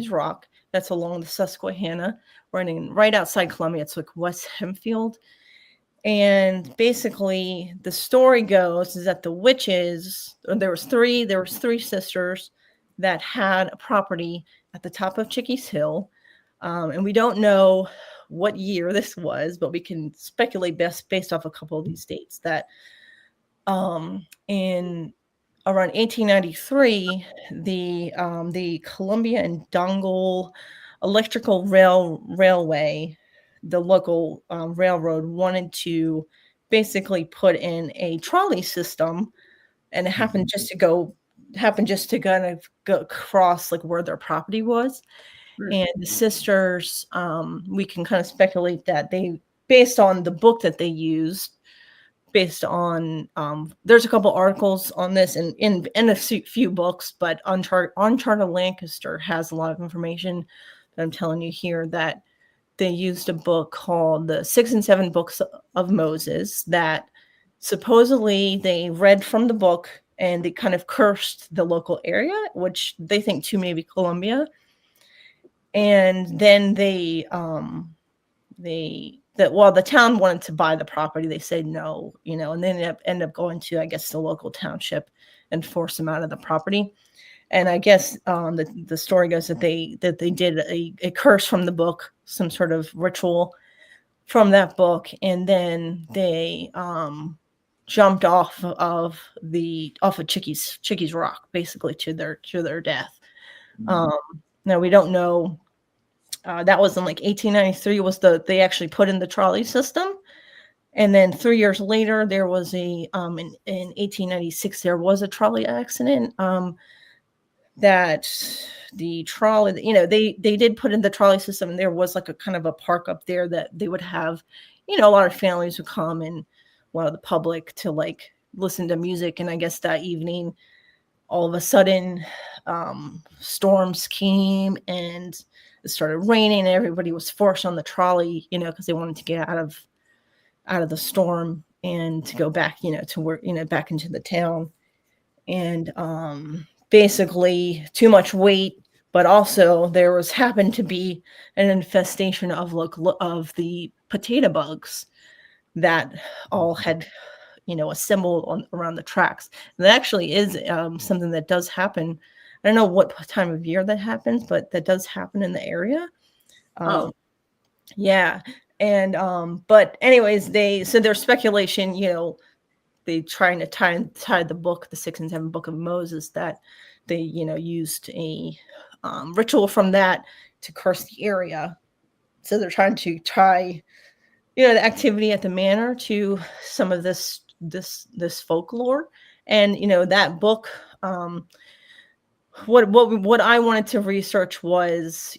Rock, that's along the Susquehanna, running right outside Columbia. It's like West Hempfield. And basically the story goes is that the witches, there was three sisters that had a property at the top of Chickee's Hill. And we don't know what year this was, but we can speculate based off a couple of these dates, that in around 1893, the Columbia and Dongle Electrical Railway, the local railroad, wanted to basically put in a trolley system, and it happened just to kind of go across like where their property was. And the sisters, we can kind of speculate that they, based on the book that they used, based on there's a couple articles on this and in a few books, but Uncharted Lancaster has a lot of information that I'm telling you here, that they used a book called the 6 and 7 Books of Moses, that supposedly they read from the book and they kind of cursed the local area, which they think to maybe Columbia. And then the town wanted to buy the property, they said no, and then end up going to, I guess, the local township and force them out of the property. And I guess the story goes that they did a curse from the book, some sort of ritual from that book, and then they jumped off of Chickee's Rock, basically to their death. Now we don't know. That was in like 1893 they actually put in the trolley system. And then 3 years later, there was in 1896, there was a trolley accident, that the trolley, they did put in the trolley system, and there was like a kind of a park up there that they would have, a lot of families would come, and a lot of the public to like listen to music. And I guess that evening, all of a sudden, storms came and it started raining, and everybody was forced on the trolley, because they wanted to get out of the storm and to go back, to work, back into the town. And basically too much weight, but also there happened to be an infestation of the potato bugs that all had, assembled around the tracks. And that actually is something that does happen. I don't know what time of year that happens, but that does happen in the area. Yeah. And but anyways, there's speculation, they trying to tie the book, the 6 and 7 book of Moses, that they, used a ritual from that to curse the area. So they're trying to tie, the activity at the manor to some of this folklore. And that book, what I wanted to research was,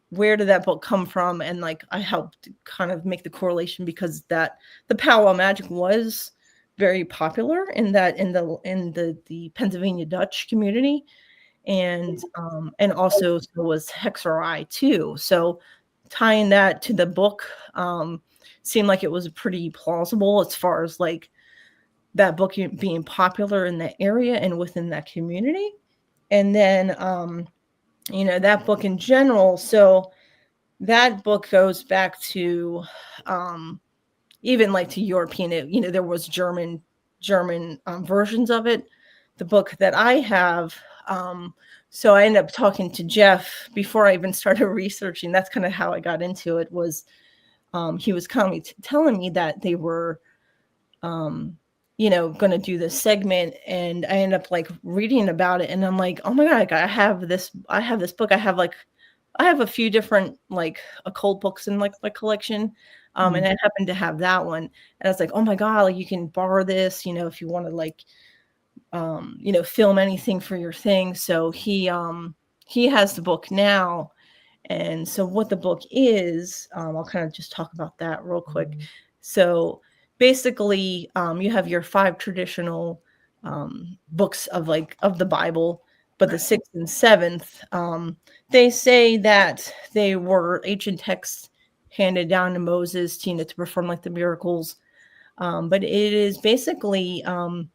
where did that book come from? And like I helped kind of make the correlation, because the powwow magic was very popular in the Pennsylvania Dutch community, and also so was hexerei too. So tying that to the book seemed like it was pretty plausible, as far as like that book being popular in that area and within that community. And then that book in general. So that book goes back to even like to European, there was German versions of it. The book that I have, so I ended up talking to Jeff before I even started researching. That's kind of how I got into it. Was he was kind of telling me that they were going to do this segment, and I ended up like reading about it, and I'm like, oh my God, I have this book. I have a few different like occult books in like my collection. And I happened to have that one, and I was like, oh my God, like you can borrow this, if you want to like, film anything for your thing. So he has the book now. And so what the book is, I'll kind of just talk about that real quick. So basically, you have your 5 traditional books of the Bible, but the 6th and 7th, they say that they were ancient texts handed down to Moses to perform like the miracles. But it is basically a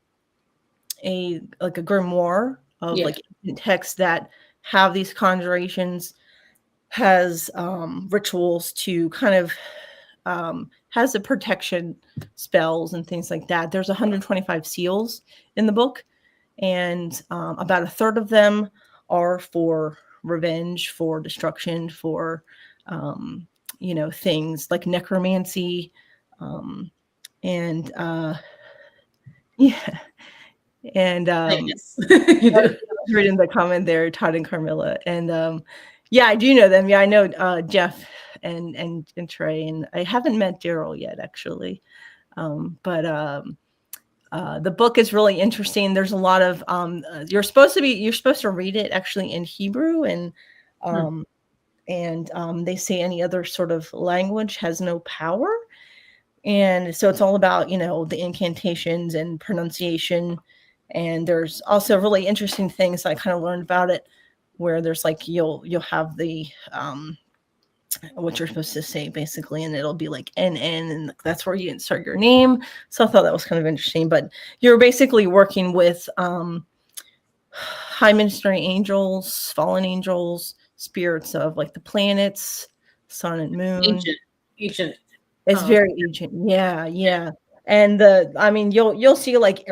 grimoire of like ancient texts that have these conjurations, has rituals to kind of has the protection spells and things like that. There's 125 seals in the book, and about a third of them are for revenge, for destruction, for things like necromancy, and yeah. And reading the comment there, Todd and Carmilla, and yeah, I do know them. Yeah, I know Jeff and Trey, and I haven't met Daryl yet, actually. But the book is really interesting. There's a lot of you're supposed to read it actually in Hebrew, and they say any other sort of language has no power. And so it's all about, the incantations and pronunciation. And there's also really interesting things I kind of learned about it, where there's like, you'll have the, what you're supposed to say basically, and it'll be like NN, and that's where you insert your name. So I thought that was kind of interesting, but you're basically working with high ministry angels, fallen angels, spirits of like the planets, sun and moon. Ancient. It's very ancient. Yeah. And you'll see like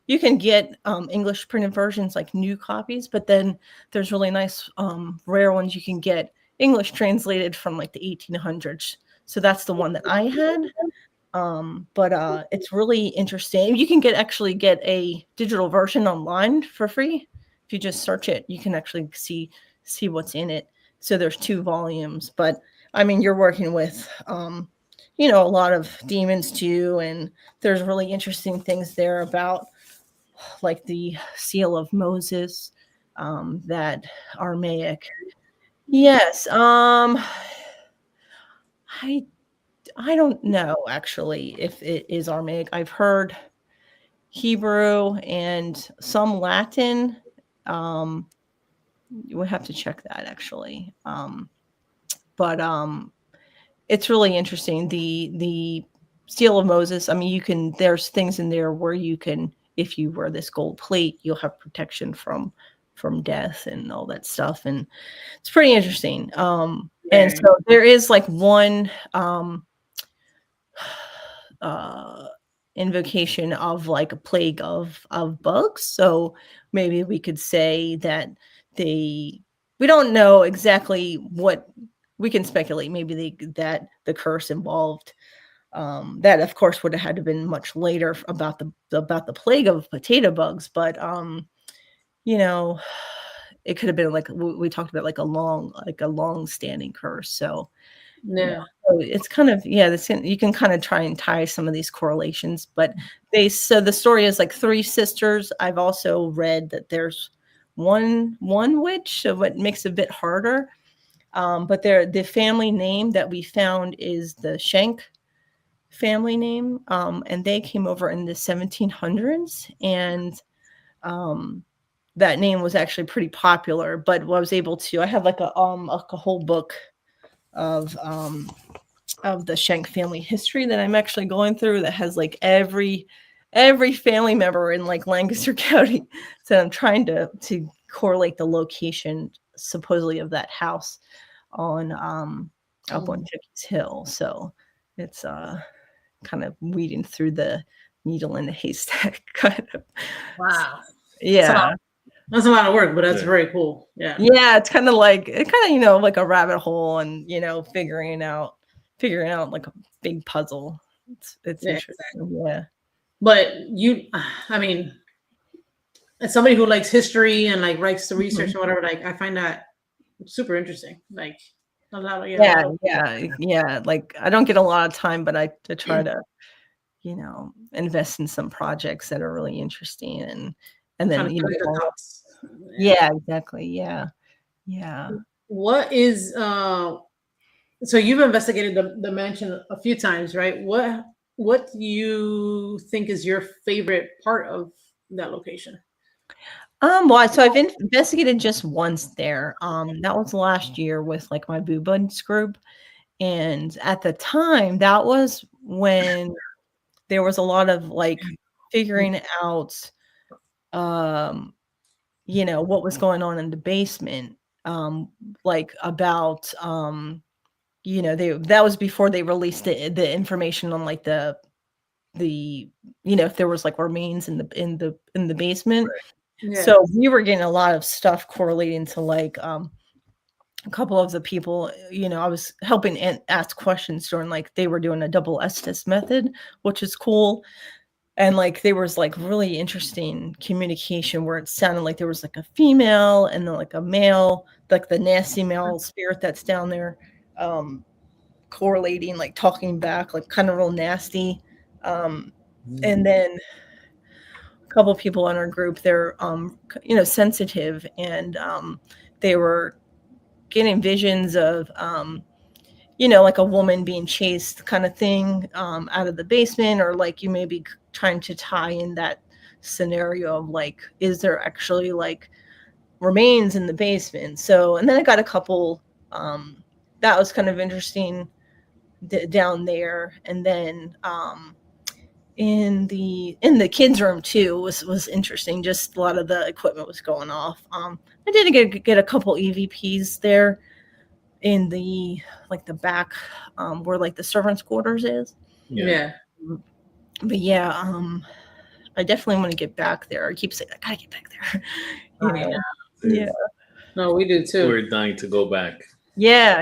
you can get English printed versions, like new copies, but then there's really nice rare ones you can get English translated from like the 1800s. So that's the one that I had. But it's really interesting. You can actually get a digital version online for free. If you just search it, you can actually see what's in it. So there's 2 volumes, but you're working with a lot of demons too, and there's really interesting things there about like the seal of Moses, that Aramaic. Yes. I don't know actually if it is Aramaic. I've heard Hebrew and some Latin. You would have to check that actually. But it's really interesting. The seal of Moses. There's things in there where you can, if you wear this gold plate, you'll have protection from death and all that stuff. And it's pretty interesting. And so there is like one invocation of like a plague of bugs. So maybe we could say that we don't know exactly what we can speculate maybe that the curse involved. That of course would have had to been much later about the plague of potato bugs, but you know, it could have been like we talked about, like a long standing curse. So Yeah. so it's kind of, you can kind of try and tie some of these correlations, but so the story is like 3 sisters. I've also read that there's one witch, so what makes it a bit harder. But the family name that we found is the Schenck family name, and they came over in the 1700s, and that name was actually pretty popular. But I was able to, I have like a whole book of the Schenck family history that I'm actually going through that has like every family member in like Lancaster County. So I'm trying to correlate the location supposedly of that house on up on Chickies Hill. So it's kind of weeding through the needle in the haystack kind of. Wow. Yeah. That's a lot of work, but that's very cool. Yeah. Yeah, it's kind of like like a rabbit hole, and figuring out like a big puzzle. It's interesting. Exactly. Yeah. But I mean, as somebody who likes history and like likes to research and whatever, like I find that super interesting. Like a lot of yeah. Like I don't get a lot of time, but I try to invest in some projects that are really interesting, and then yeah, exactly. Yeah. What is so you've investigated the mansion a few times, right? What do you think is your favorite part of that location? Well, so I've investigated just once there. That was last year with like my Boo Buds group, and at the time, that was when there was a lot of like figuring out, what was going on in the basement, like about, that was before they released the information on like the if there was like remains in the basement. Right. Yeah. So we were getting a lot of stuff correlating to like a couple of the people, I was helping ask questions during, like they were doing a double Estes method, which is cool. And like there was like really interesting communication where it sounded like there was like a female and then like a male, like the nasty male spirit that's down there, correlating, like talking back, like kind of real nasty. And then a couple of people in our group, they're sensitive, and they were getting visions of like a woman being chased kind of thing out of the basement, or like you may be trying to tie in that scenario of like, is there actually like remains in the basement? So, and then I got a couple that was kind of interesting down there, and then in the kids room too was interesting. Just a lot of the equipment was going off. I did get a couple EVPs there in the like the back where like the servants' quarters is. Yeah. But yeah, I definitely want to get back there. I keep saying I gotta get back there. Yeah. No, we do too. We're dying to go back. Yeah.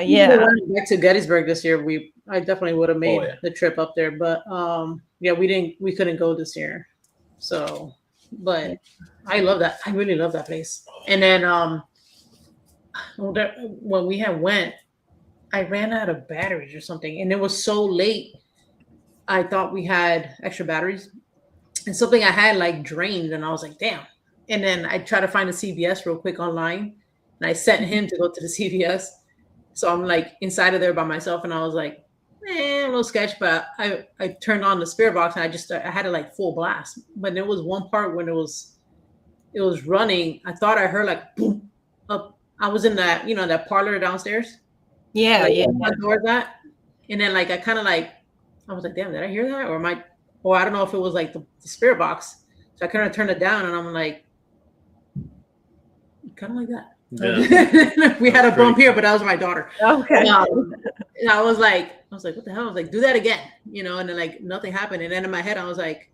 Back to Gettysburg this year. I definitely would have made the trip up there, but we couldn't go this year. So, but I love that. I really love that place. And then when we went, I ran out of batteries or something, and it was so late. I thought we had extra batteries, and something I had like drained, and I was like, damn. And then I tried to find a CVS real quick online, and I sent him to go to the CVS. So I'm like inside of there by myself, and I was like, a little sketch, but I turned on the spirit box, and I had it like full blast. But there was one part when it was running. I thought I heard like boom up. I was in that that parlor downstairs. Yeah. Towards that, and then like I kind of like I was like, damn, did I hear that? Or I don't know if it was like the spirit box. So I kind of turned it down, and I'm like, kind of like that. Yeah. We had a bump here, but that was my daughter. Okay. And I was like, what the hell? I was like, do that again, and then like nothing happened. And then in my head, I was like,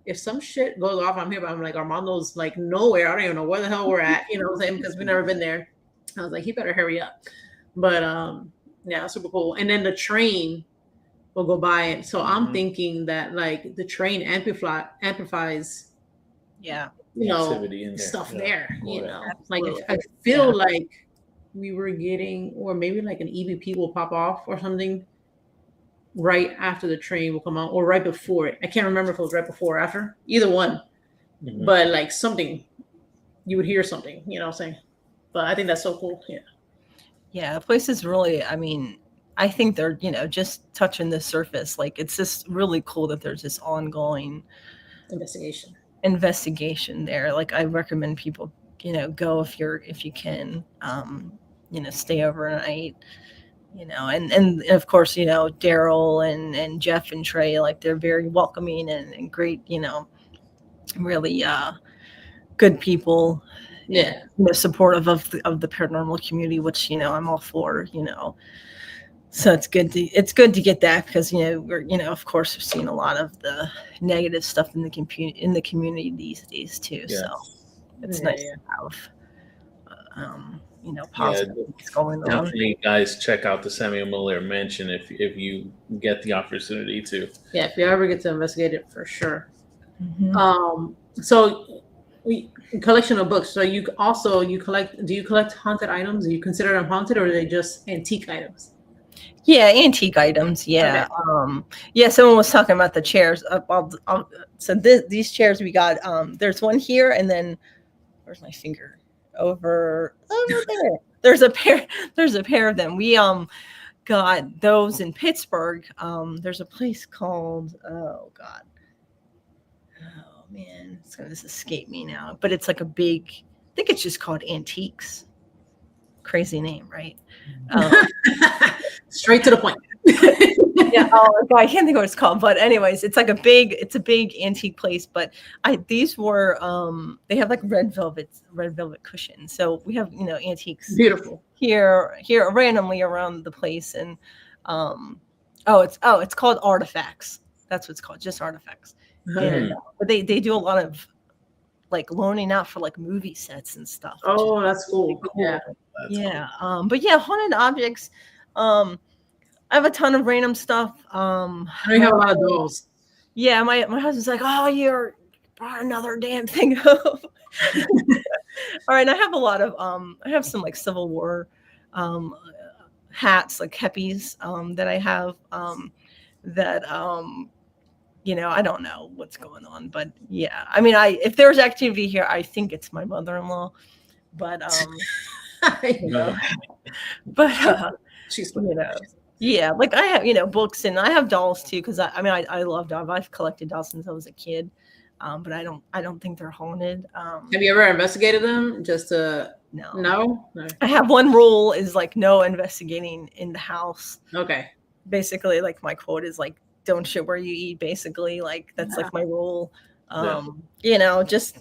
if some shit goes off, I'm here, but I'm like, Armando's like nowhere. I don't even know where the hell we're at, what I'm saying? Because we've never been there. I was like, he better hurry up. But Yeah, super cool. And then the train will go by it. So I'm thinking that like the train amplifies Yeah. Activity in there. stuff Yeah. there. Like Absolutely. I feel like we were getting, or maybe like an EVP will pop off or something right after the train will come out, or right before it. I can't remember if it was right before or after. Either one. But like something, you would hear something, you know what I'm saying? But I think that's so cool. Yeah. Yeah, the place is really, I mean, I think they're, just touching the surface. Like, it's just really cool that there's this ongoing investigation there. Like, I recommend people, go if you can, stay overnight, and of course, Daryl and Jeff and Trey, like, they're very welcoming and great, really good people. Yeah. Supportive of the paranormal community, which I'm all for. So it's good to get that, because we're of course we're seeing a lot of the negative stuff in the community these days too. Yeah. So it's nice to have positive things going on. Definitely, guys, check out the Samuel Miller Mansion if you get the opportunity to. Yeah, if you ever get to investigate it, for sure. So collection of books. So you collect. Do you collect haunted items? Do you consider them haunted, or are they just antique items? Yeah, antique items. Yeah. Okay. Someone was talking about the chairs. So these chairs we got. There's one here, and then where's my finger? Over there. There's a pair of them. We got those in Pittsburgh. There's a place called, oh God. Oh man, it's gonna just escape me now. But it's like a big, I think it's just called Antiques. Crazy name, right? Straight to the point. Yeah. Oh God, I can't think of what it's called. But anyways, it's a big antique place. But these were they have like red velvet cushions. So we have antiques. Beautiful. Here randomly around the place, and it's called Artifacts. That's what it's called, just Artifacts. And, but they do a lot of like loaning out for like movie sets and stuff. Oh, that's cool. Yeah. Yeah. Cool. But yeah, haunted objects. I have a ton of random stuff. I have a lot of those. Yeah, my husband's like, oh, you brought another damn thing up. All right, I have a lot of I have some like Civil War hats, like 𝗹𝗶𝗀𝘀𝘁 that I have that I don't know what's going on, but yeah, I mean, if there's activity here, I think it's my mother-in-law, but she's yeah, like I have books, and I have dolls too, because I love dolls. I've collected dolls since I was a kid, but I don't think they're haunted. Have you ever investigated them? Just to no. I have one rule is like no investigating in the house. Okay. Basically, like my quote is like, don't shit where you eat, basically. Like that's like my rule. Just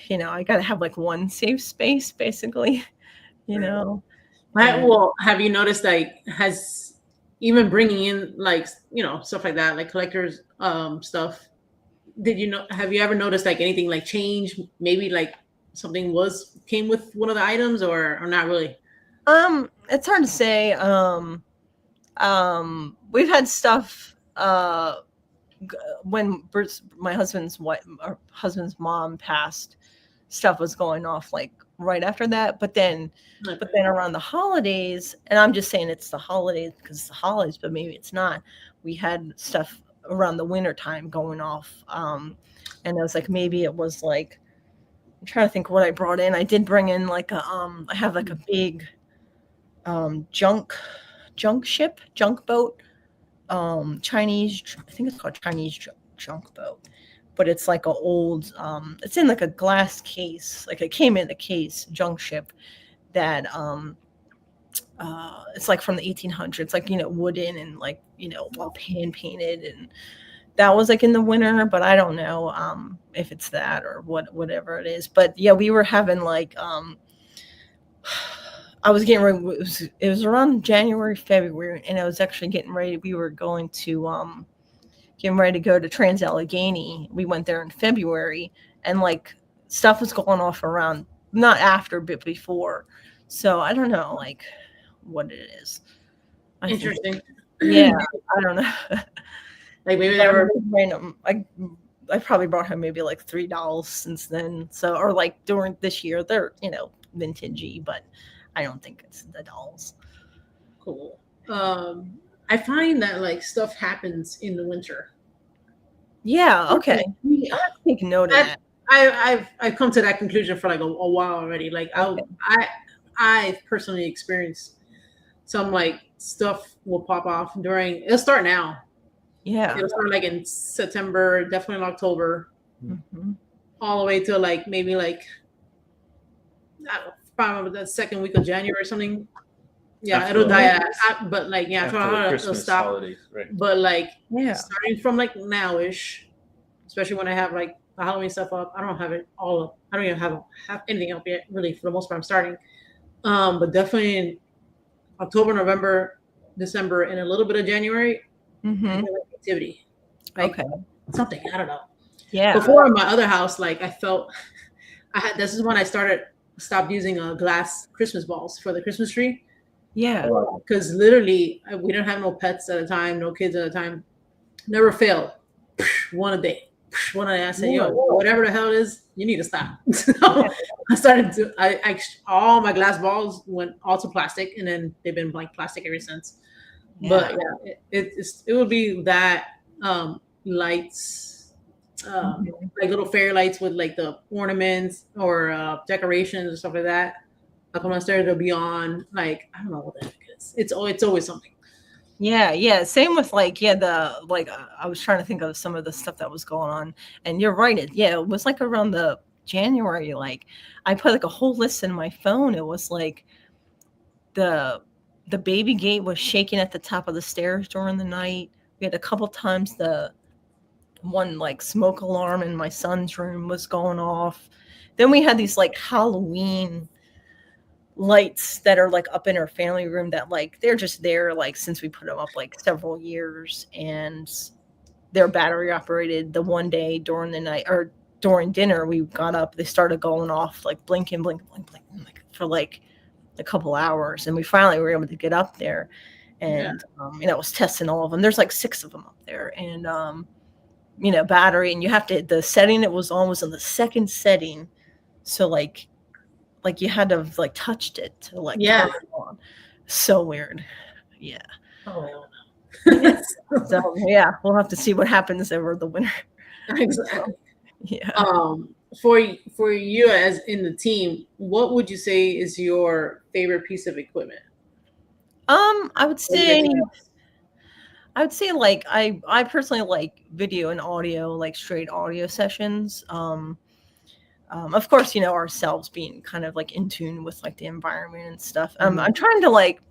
I gotta have like one safe space, basically. Well, have you noticed like has even bringing in like stuff like that, like collectors stuff? Have you ever noticed like anything like change? Maybe like something came with one of the items, or not really? It's hard to say. We've had stuff when my husband's mom passed, stuff was going off like right after that, but then around the holidays, and I'm just saying it's the holidays because it's the holidays, but maybe it's not, we had stuff around the winter time going off, and I was like, maybe it was like, I'm trying to think what I brought in. I did bring in like I have like a big junk boat, Chinese, I think it's called Chinese junk boat, but it's like an old, it's in like a glass case, like it came in a case, junk ship that it's like from the 1800s, like wooden and like all hand painted, and that was like in the winter, but I don't know if it's that or whatever it is. But yeah, we were having like I was getting ready. It was around January, February, and I was actually getting ready. We were going to getting ready to go to Trans-Allegheny. We went there in February, and like stuff was going off around, not after, but before. So I don't know, like what it is. Interesting. Yeah, I don't know. Like maybe they were random. I probably brought home maybe like $3 since then. So, or like during this year, they're, you know, vintagey, but I don't think it's the dolls. cool. I find that like stuff happens in the winter. Yeah. Okay. I'll take note of that. I've come to that conclusion for like a while already. Like I've personally experienced some like stuff will pop off it'll start now. Yeah. It'll start like in September, definitely in October, all the way to like maybe like I don't know, probably the second week of January or something. Yeah, it'll die. But like it'll stop. Holidays, right. But like starting from like now-ish, especially when I have like the Halloween stuff up. I don't have it all up. I don't even have anything up yet, really, for the most part. I'm starting. But definitely in October, November, December, and a little bit of January, activity. Like something, I don't know. Yeah. Before in my other house, like I felt this is when I stopped using glass Christmas balls for the Christmas tree. Yeah. Because literally we didn't have no pets at a time, no kids at a time. Never failed. One a day. One a day. I said, whatever the hell it is, you need to stop. So I started to, all my glass balls went all to plastic, and then they've been like plastic ever since. Yeah. But yeah, it would be that lights, like little fairy lights with like the ornaments or decorations and stuff like that. Like when I started to be on, like, I don't know what the heck it is. It's always something. Yeah. Same with like, I was trying to think of some of the stuff that was going on, and you're right. It was like around the January, like I put like a whole list in my phone. It was like the baby gate was shaking at the top of the stairs during the night. We had a couple times the one like smoke alarm in my son's room was going off. Then we had these like Halloween lights that are like up in our family room that like they're just there like since we put them up like several years, and they're battery operated. The one day during the night or during dinner we got up, they started going off like blinking like for like a couple hours, and we finally were able to get up there and I was testing all of them. There's like 6 of them up there, and battery, and you have to, the setting it was on was on the second setting, so like you had to have like touched it to like turn it on. So weird. Yeah. Oh. So yeah, we'll have to see what happens over the winter. Exactly. Yeah. For you as in the team, what would you say is your favorite piece of equipment? I would say like I personally like video and audio, like straight audio sessions. Of course, ourselves being kind of like in tune with like the environment and stuff. I'm trying to like,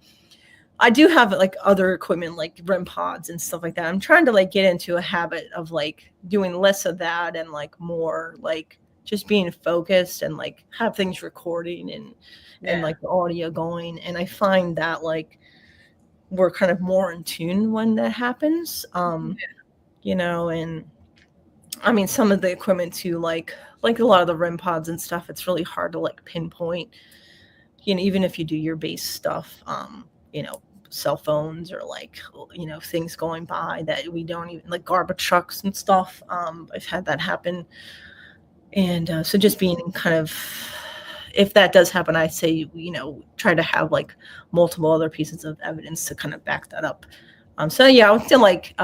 I do have like other equipment like REM pods and stuff like that. I'm trying to like get into a habit of like doing less of that and like more like just being focused and like have things recording and like the audio going. And I find that like we're kind of more in tune when that happens. And I mean, some of the equipment too, like a lot of the REM pods and stuff, it's really hard to like pinpoint, even if you do your base stuff, cell phones or like, things going by that we don't even, like garbage trucks and stuff. I've had that happen. And so just being kind of, if that does happen, I say, try to have like multiple other pieces of evidence to kind of back that up. So yeah, I would say like,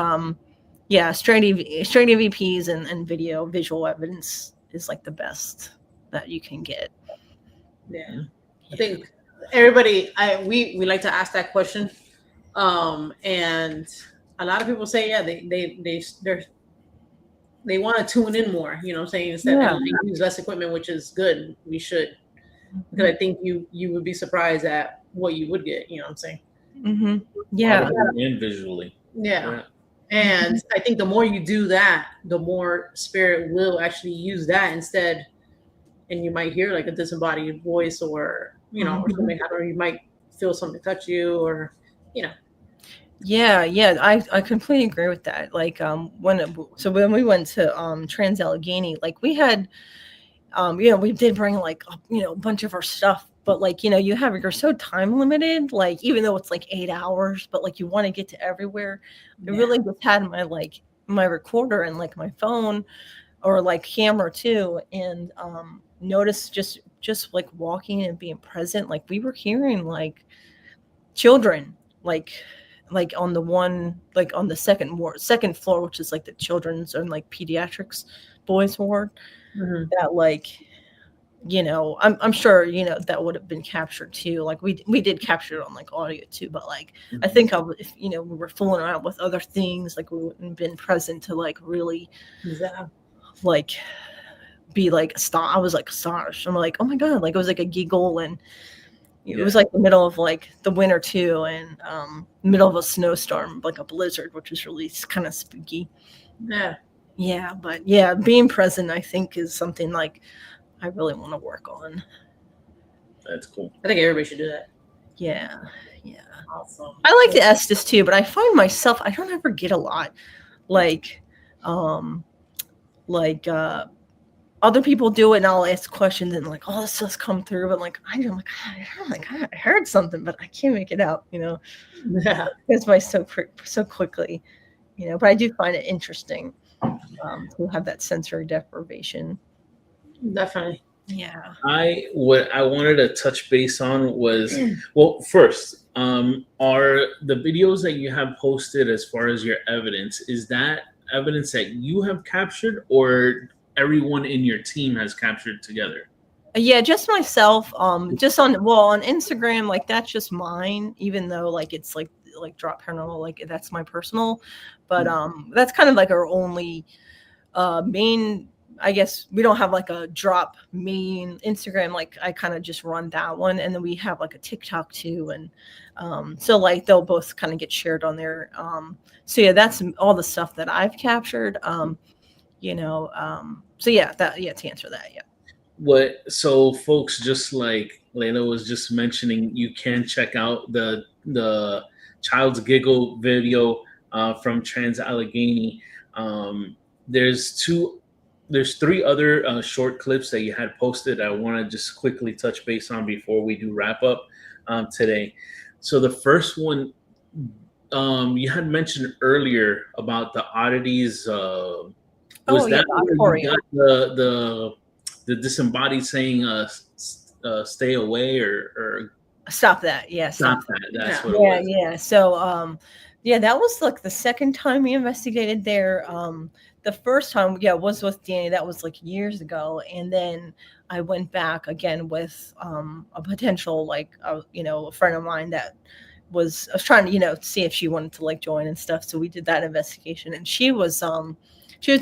straight EVPs and visual evidence is like the best that you can get. Yeah. I think everybody, we like to ask that question. And a lot of people say, they want to tune in more, saying instead of use less equipment, which is good. We should, because I think you would be surprised at what you would get, what I'm saying? Mm-hmm. Yeah. And visually. Yeah. And I think the more you do that, the more spirit will actually use that instead. And you might hear like a disembodied voice or, or something, or you might feel something touch you or, Yeah, I completely agree with that. Like when we went to Trans-Allegheny, like we had we did bring like a bunch of our stuff, but like, you're so time limited, like, even though it's like 8 hours, but like you want to get to everywhere. I really just had my recorder and like my phone or like camera too, and noticed just like walking and being present, like we were hearing like children, like on the second floor, which is like the children's and like pediatrics boys ward, that like, I'm sure, that would have been captured too. Like we did capture it on like audio too, but like, I think if, we were fooling around with other things, like we wouldn't have been present to like really like be like astonished. I was like astonished. I'm like, oh my God, like it was like a giggle, and it was like the middle of like the winter too, and middle of a snowstorm, like a blizzard, which is really kind of spooky. But being present, I think, is something like I really want to work on. That's cool. I think everybody should do that. Yeah. Awesome. I like to ask this too, but I find myself, I don't ever get a lot like other people do it, and I'll ask questions and like all this just come through, but like I heard something, but I can't make it out, it's by so quickly, but I do find it interesting to have that sensory deprivation. Definitely. What I wanted to touch base on was, well, first, are the videos that you have posted as far as your evidence, is that evidence that you have captured or everyone in your team has captured together? Yeah, just myself. Just on Instagram, like that's just mine, even though like it's like Drop Paranormal, like that's my personal, but that's kind of like our only main. I guess we don't have like a Drop main Instagram. Like I kind of just run that one, and then we have like a TikTok too, and so like they'll both kind of get shared on there. So yeah, that's all the stuff that I've captured. So yeah, to answer that, so folks, just like Leila was just mentioning, you can check out the Child's Giggle video from 𝗹𝗶𝘀𝘀. There's 3 other short clips that you had posted I want to just quickly touch base on before we do wrap up today. So the first one, you had mentioned earlier about the oddities. Was that where you got the disembodied saying stay away or stop that? Yeah, stop that. That's what it was. Yeah. So that was like the second time we investigated there. The first time, was with Danny. That was like years ago, and then I went back again with a potential like a friend of mine that I was trying to see if she wanted to like join and stuff. So we did that investigation, and she was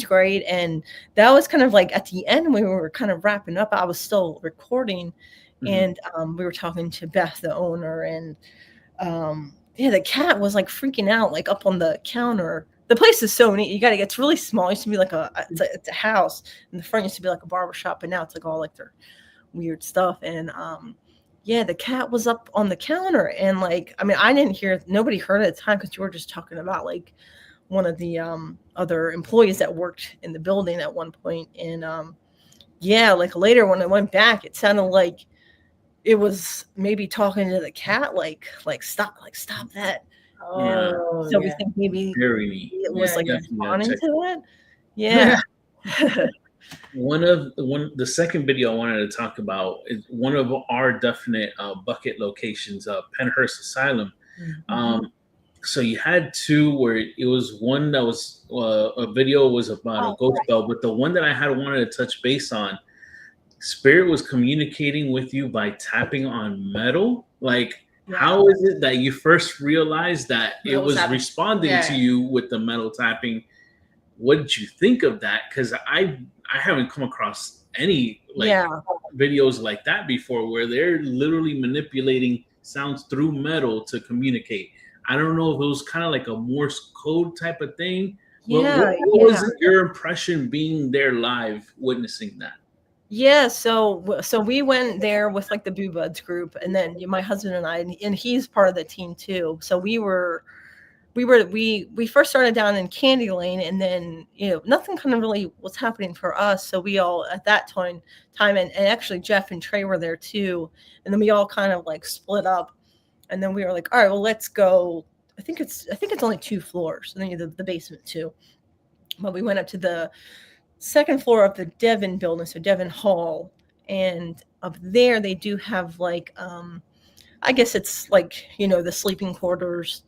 great, and that was kind of like at the end we were kind of wrapping up. I was still recording, and we were talking to Beth, the owner, and the cat was like freaking out, like up on the counter. The place is so neat. It's really small. It used to be like it's a house, and the front used to be like a barbershop, and now it's like all like their weird stuff. And the cat was up on the counter, and like I didn't hear, nobody heard it at the time because you were just talking about like one of the other employees that worked in the building at one point. And like later when I went back, it sounded like it was maybe talking to the cat, like stop that. So we think maybe it was like responding to that. The second video I wanted to talk about is one of our definite bucket locations, Penhurst Asylum. So you had 2 where it was one that was a video was about a ghost bell, but the one that I wanted to touch base on, spirit was communicating with you by tapping on metal. Like, how is it that you first realized that it was responding to you with the metal tapping? What did you think of that? Because I haven't come across any videos like that before, where they're literally manipulating sounds through metal to communicate. I don't know if it was kind of like a Morse code type of thing. What was your impression being there live, witnessing that? Yeah, so we went there with like the Boo Buds group, and then my husband and I, and he's part of the team too. So we were we first started down in Candy Lane, and then, you know, nothing kind of really was happening for us. So we all at that time and actually Jeff and Trey were there too. And then we all kind of like split up, and then we were like, all right, well, let's go. I think it's only 2 floors, and then the basement too. But we went up to the second floor of the Devon building, so Devon Hall, and up there they do have like I guess it's like, you know, the sleeping quarters.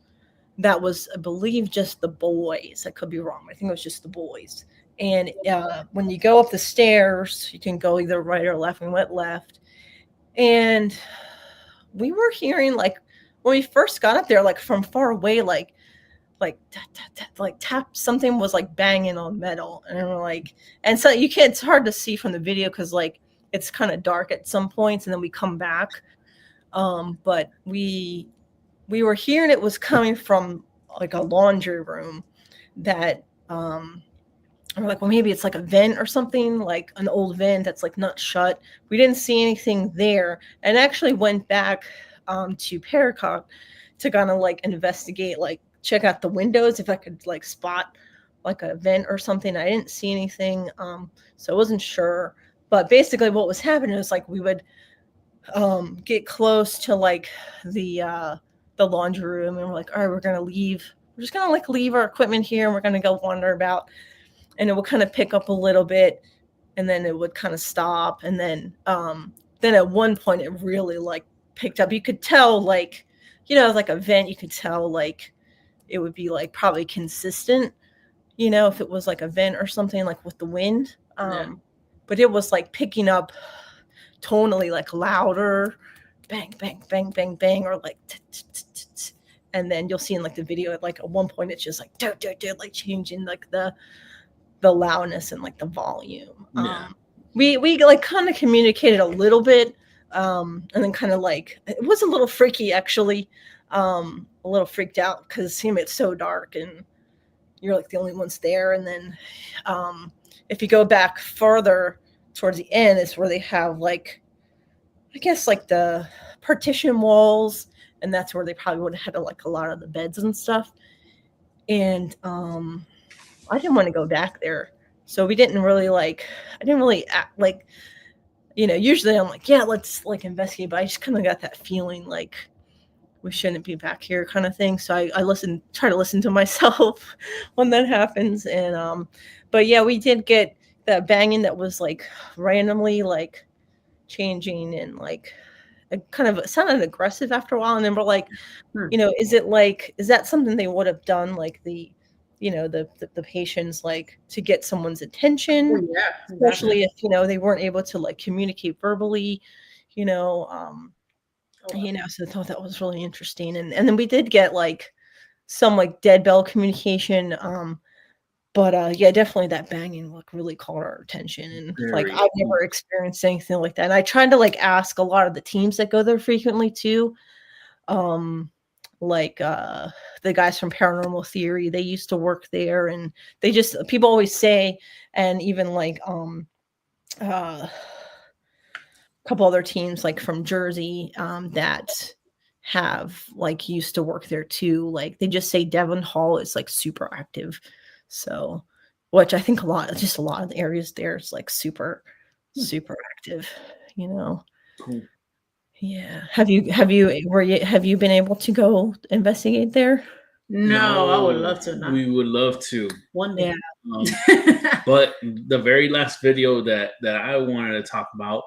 That was, I believe, just the boys. I could be wrong. I think it was just the boys. And when you go up the stairs, you can go either right or left. We went left, and we were hearing, like, when we first got up there, like from far away, like tap, something was like banging on metal, and we're like, and so you can't. It's hard to see from the video because like it's kind of dark at some points, and then we come back. But we were hearing it was coming from like a laundry room that we're like, well, maybe it's like a vent or something, like an old vent that's like not shut. We didn't see anything there, and actually went back to 𝗶𝗀𝗀𝘁 to kind of like investigate, like check out the windows if I could like spot like a vent or something. I didn't see anything, so I wasn't sure. But basically what was happening is like we would get close to like the laundry room, and we're like, all right, we're gonna leave. We're just gonna like leave our equipment here, and we're gonna go wander about, and it will kind of pick up a little bit, and then it would kind of stop, and then at one point it really like picked up. You could tell, like, you know, like a vent, you could tell like it would be like probably consistent, you know, if it was like a vent or something, like with the wind. But it was like picking up tonally, like louder, bang, bang, bang, bang, bang, or like, and then you'll see in like the video, like at one point it's just like, like changing like the loudness and like the volume. We like kind of communicated a little bit, and then kind of like, it was a little freaky actually, a little freaked out because it's so dark and you're like the only ones there. And then if you go back further towards the end, is where they have like, I guess like the partition walls, and that's where they probably would have had like a lot of the beds and stuff. And I didn't want to go back there, so we didn't really like. I didn't really act like, you know. Usually I'm like, yeah, let's like investigate, but I just kind of got that feeling like we shouldn't be back here, kind of thing. So I try to listen to myself when that happens. And but yeah, we did get that banging that was like randomly like changing, and like it kind of sounded aggressive after a while. And then we're like, you know, is that something they would have done, like the, you know, the patients, like to get someone's attention? Oh, yeah, Especially if, you know, they weren't able to like communicate verbally, you know. You know, so I thought that was really interesting. And then we did get like some like dead bell communication. But yeah, definitely that banging like really caught our attention. And like I've never experienced anything like that. And I tried to like ask a lot of the teams that go there frequently too. Like the guys from Paranormal Theory, they used to work there, and they just, people always say, and even like couple other teams like from Jersey that have like used to work there too. Like they just say Devon Hall is like super active. So, which I think a lot of the areas there is like super active, you know. Cool. Yeah. Have you been able to go investigate there? No, I would love to. We would love to one day. But the very last video that I wanted to talk about,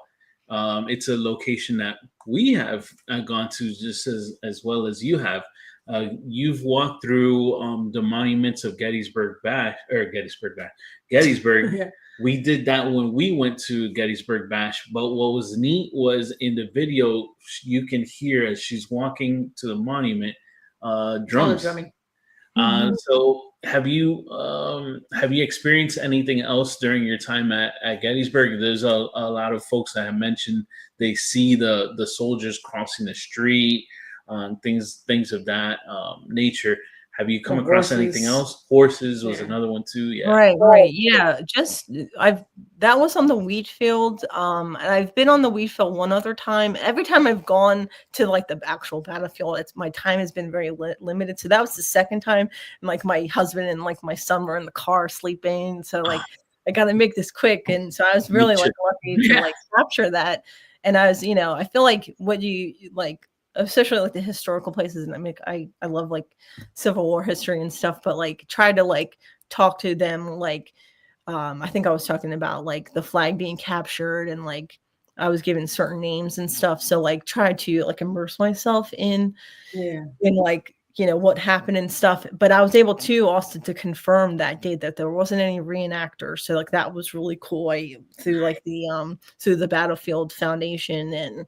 it's a location that we have gone to just as well as you have. You've walked through the monuments of Gettysburg. Yeah. We did that when we went to Gettysburg Bash. But what was neat was in the video, you can hear as she's walking to the monument, drums. Drumming. So have you experienced anything else during your time at Gettysburg? There's a lot of folks that have mentioned they see the soldiers crossing the street, things of that nature. Have you come across anything else? Horses was another one too. Yeah. Right. Yeah. That was on the wheat field. And I've been on the wheat field one other time. Every time I've gone to like the actual battlefield, my time has been very limited. So that was the second time. And like my husband and like my son were in the car sleeping. So like I got to make this quick. And so I was really like lucky to like capture that. And I was, I feel like what you like, especially like the historical places, and I love like Civil War history and stuff, but like try to like talk to them like I think I was talking about like the flag being captured, and like I was given certain names and stuff, so like try to like immerse myself in like what happened and stuff. But I was able to also to confirm that day that there wasn't any reenactors, so like that was really cool. Through like the through the Battlefield Foundation, and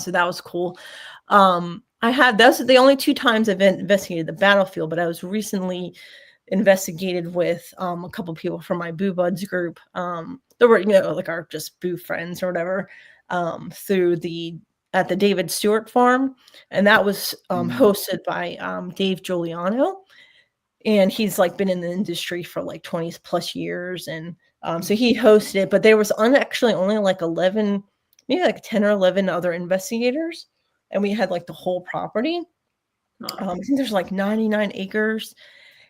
so that was cool. Those are the only 2 times I've investigated the battlefield, but I was recently investigated with a couple of people from my Boo Buds group. There were, like our just Boo friends or whatever, at the David Stewart farm. And that was hosted by Dave Giuliano. And he's like been in the industry for like 20 plus years. And so he hosted it, but there was actually only like 11, maybe like 10 or 11 other investigators. And we had like the whole property. I think there's like 99 acres,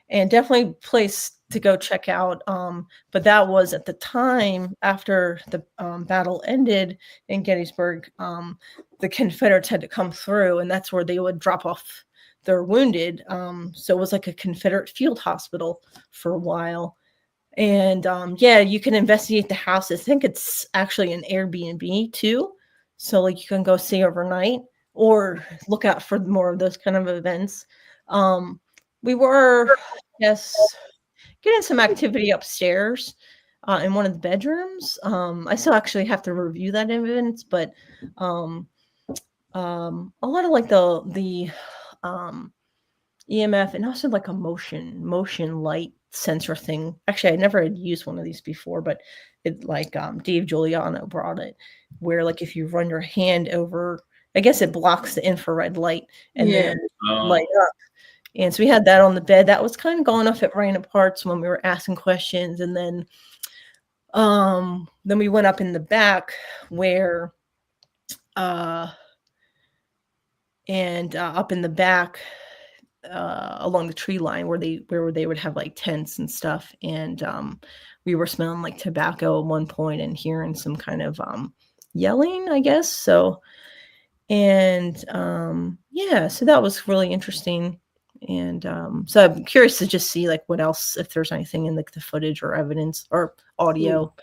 and definitely a place to go check out. But that was at the time after the battle ended in Gettysburg. The Confederates had to come through, and that's where they would drop off their wounded. So it was like a Confederate field hospital for a while. And you can investigate the house. I think it's actually an Airbnb too. So like you can go stay overnight or look out for more of those kind of events. We were, getting some activity upstairs in one of the bedrooms. I still actually have to review that evidence, but a lot of like the EMF, and also like a motion light sensor thing. Actually, I never had used one of these before, but it like Dave Giuliano brought it, where like if you run your hand over, I guess it blocks the infrared light and then light up. And so we had that on the bed. That was kind of going off at random parts when we were asking questions. And then we went up in the back where up in the back along the tree line where they would have like tents and stuff. And we were smelling like tobacco at one point and hearing some kind of yelling, I guess. So, and so that was really interesting. And so I'm curious to just see like what else, if there's anything in like the footage or evidence or audio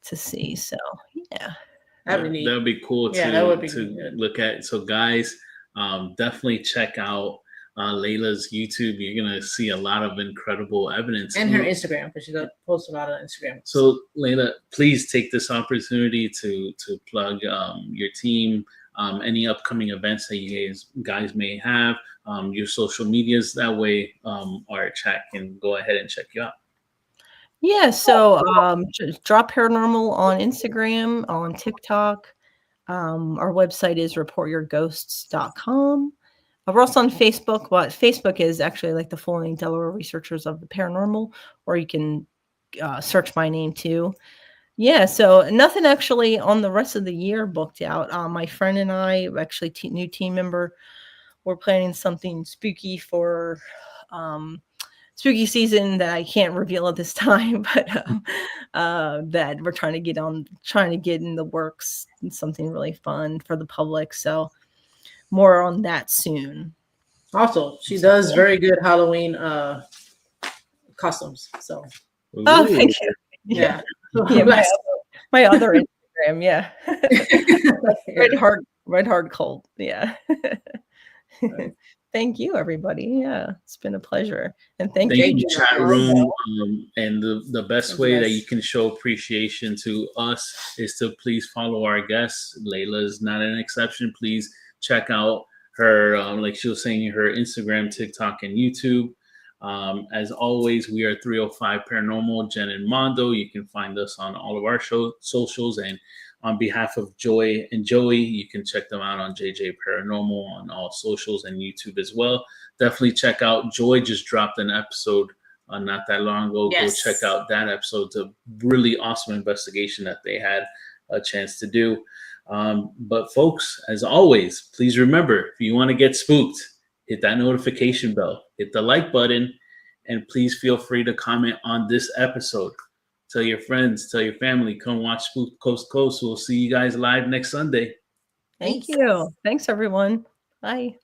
to see. So that would be cool to look at. So guys, definitely check out Leila's YouTube. You're gonna see a lot of incredible evidence, and her Instagram, because she posts a lot on Instagram. So Leila, please take this opportunity to plug your team, any upcoming events that you guys may have, your social medias. That way our chat can go ahead and check you out. So just Drop Paranormal on Instagram, on TikTok. Our website is reportyourghosts.com. We're also on Facebook. Well, Facebook is actually like the full name, Delaware Researchers of the Paranormal, or you can search my name too. So nothing actually on the rest of the year booked out. My friend and I, actually new team member, we're planning something spooky for spooky season that I can't reveal at this time, but that we're trying to get in the works, and something really fun for the public. So more on that soon. Also, she does very good Halloween costumes. So thank you. Yeah, my other Instagram, Red Hard Cold. Thank you, everybody. It's been a pleasure, and thank you, chat room. And the best way that you can show appreciation to us is to please follow our guests. Leila's not an exception. Please check out her, like she was saying, her Instagram, TikTok, and YouTube. As always, we are 305 Paranormal, Jen and Mondo. You can find us on all of our socials, and on behalf of Joy and Joey. You can check them out on JJ Paranormal on all socials and YouTube as well. Definitely check out Joy. Just dropped an episode not that long ago. Yes. Go check out that episode. It's a really awesome investigation that they had a chance to do. But folks, as always, please remember, if you want to get spooked, hit that notification bell, hit the like button, and please feel free to comment on this episode. Tell your friends, tell your family, come watch Spook Coast to Coast. We'll see you guys live next Sunday. Thank you. Thanks, everyone. Bye.